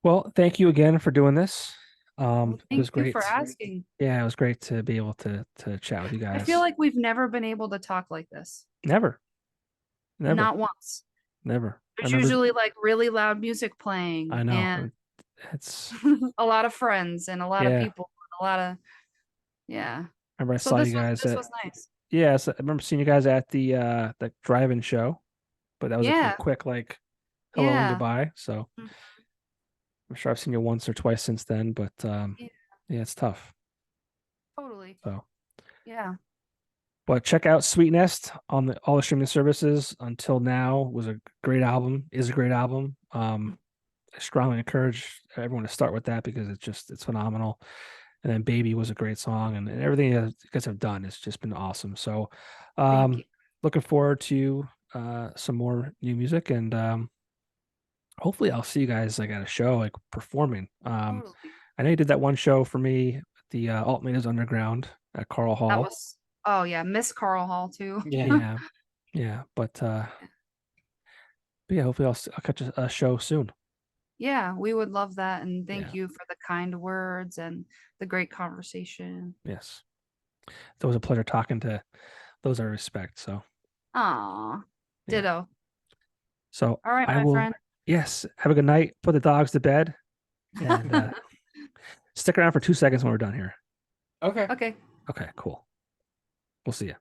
A: Well, thank you again for doing this.
B: Well,
A: It was
B: thank you
A: great.
B: for asking.
A: Yeah, it was great to be able to chat with you
B: I
A: guys.
B: feel like we've never been able to talk like this.
A: Never, never,
B: Not once.
A: never. I
B: There's
A: remember.
B: usually like really loud music
A: I
B: playing
A: know.
B: and
A: It's
B: a lot of friends and a lot of
A: yeah.
B: people, a lot of yeah.
A: I remember I
B: So
A: saw you guys
B: this
A: at
B: was nice.
A: yes. I remember seeing you guys at the drive-in show, but that was a
B: Yeah,
A: quick like hello and
B: yeah.
A: goodbye. So
B: Mhm.
A: I'm sure I've seen you once or twice since then, but
B: Yeah,
A: yeah, it's tough.
B: totally.
A: So,
B: Yeah.
A: but check out Sweetnest on all the streaming services. Until Now was a great album. Is a great album. I strongly encourage everyone to start with that because it's phenomenal. And then Baby was a great song, and everything you guys have done has just been awesome. So,
B: Thank you.
A: looking forward to some more new music, and hopefully I'll see you guys like at a show, like performing.
B: Totally.
A: I know you did that one show for me, at the Alternatives Underground at Carl
B: That
A: Hall.
B: was yeah, Miss Carl Hall too.
C: Yeah.
A: Yeah, yeah, but yeah, hopefully I'll catch a show soon.
B: Yeah, we would love that. And thank
A: Yeah,
B: you for the kind words and the great conversation.
A: yes. It was a pleasure talking to those I respect. So
B: Aw,
A: yeah.
B: ditto.
A: So
B: All right,
A: I
B: my
A: will.
B: friend.
A: Yes. Have a good night. Put the dogs to bed, and stick around for 2 seconds when we're done here.
C: Okay.
B: Okay.
A: Okay. Cool. We'll see you.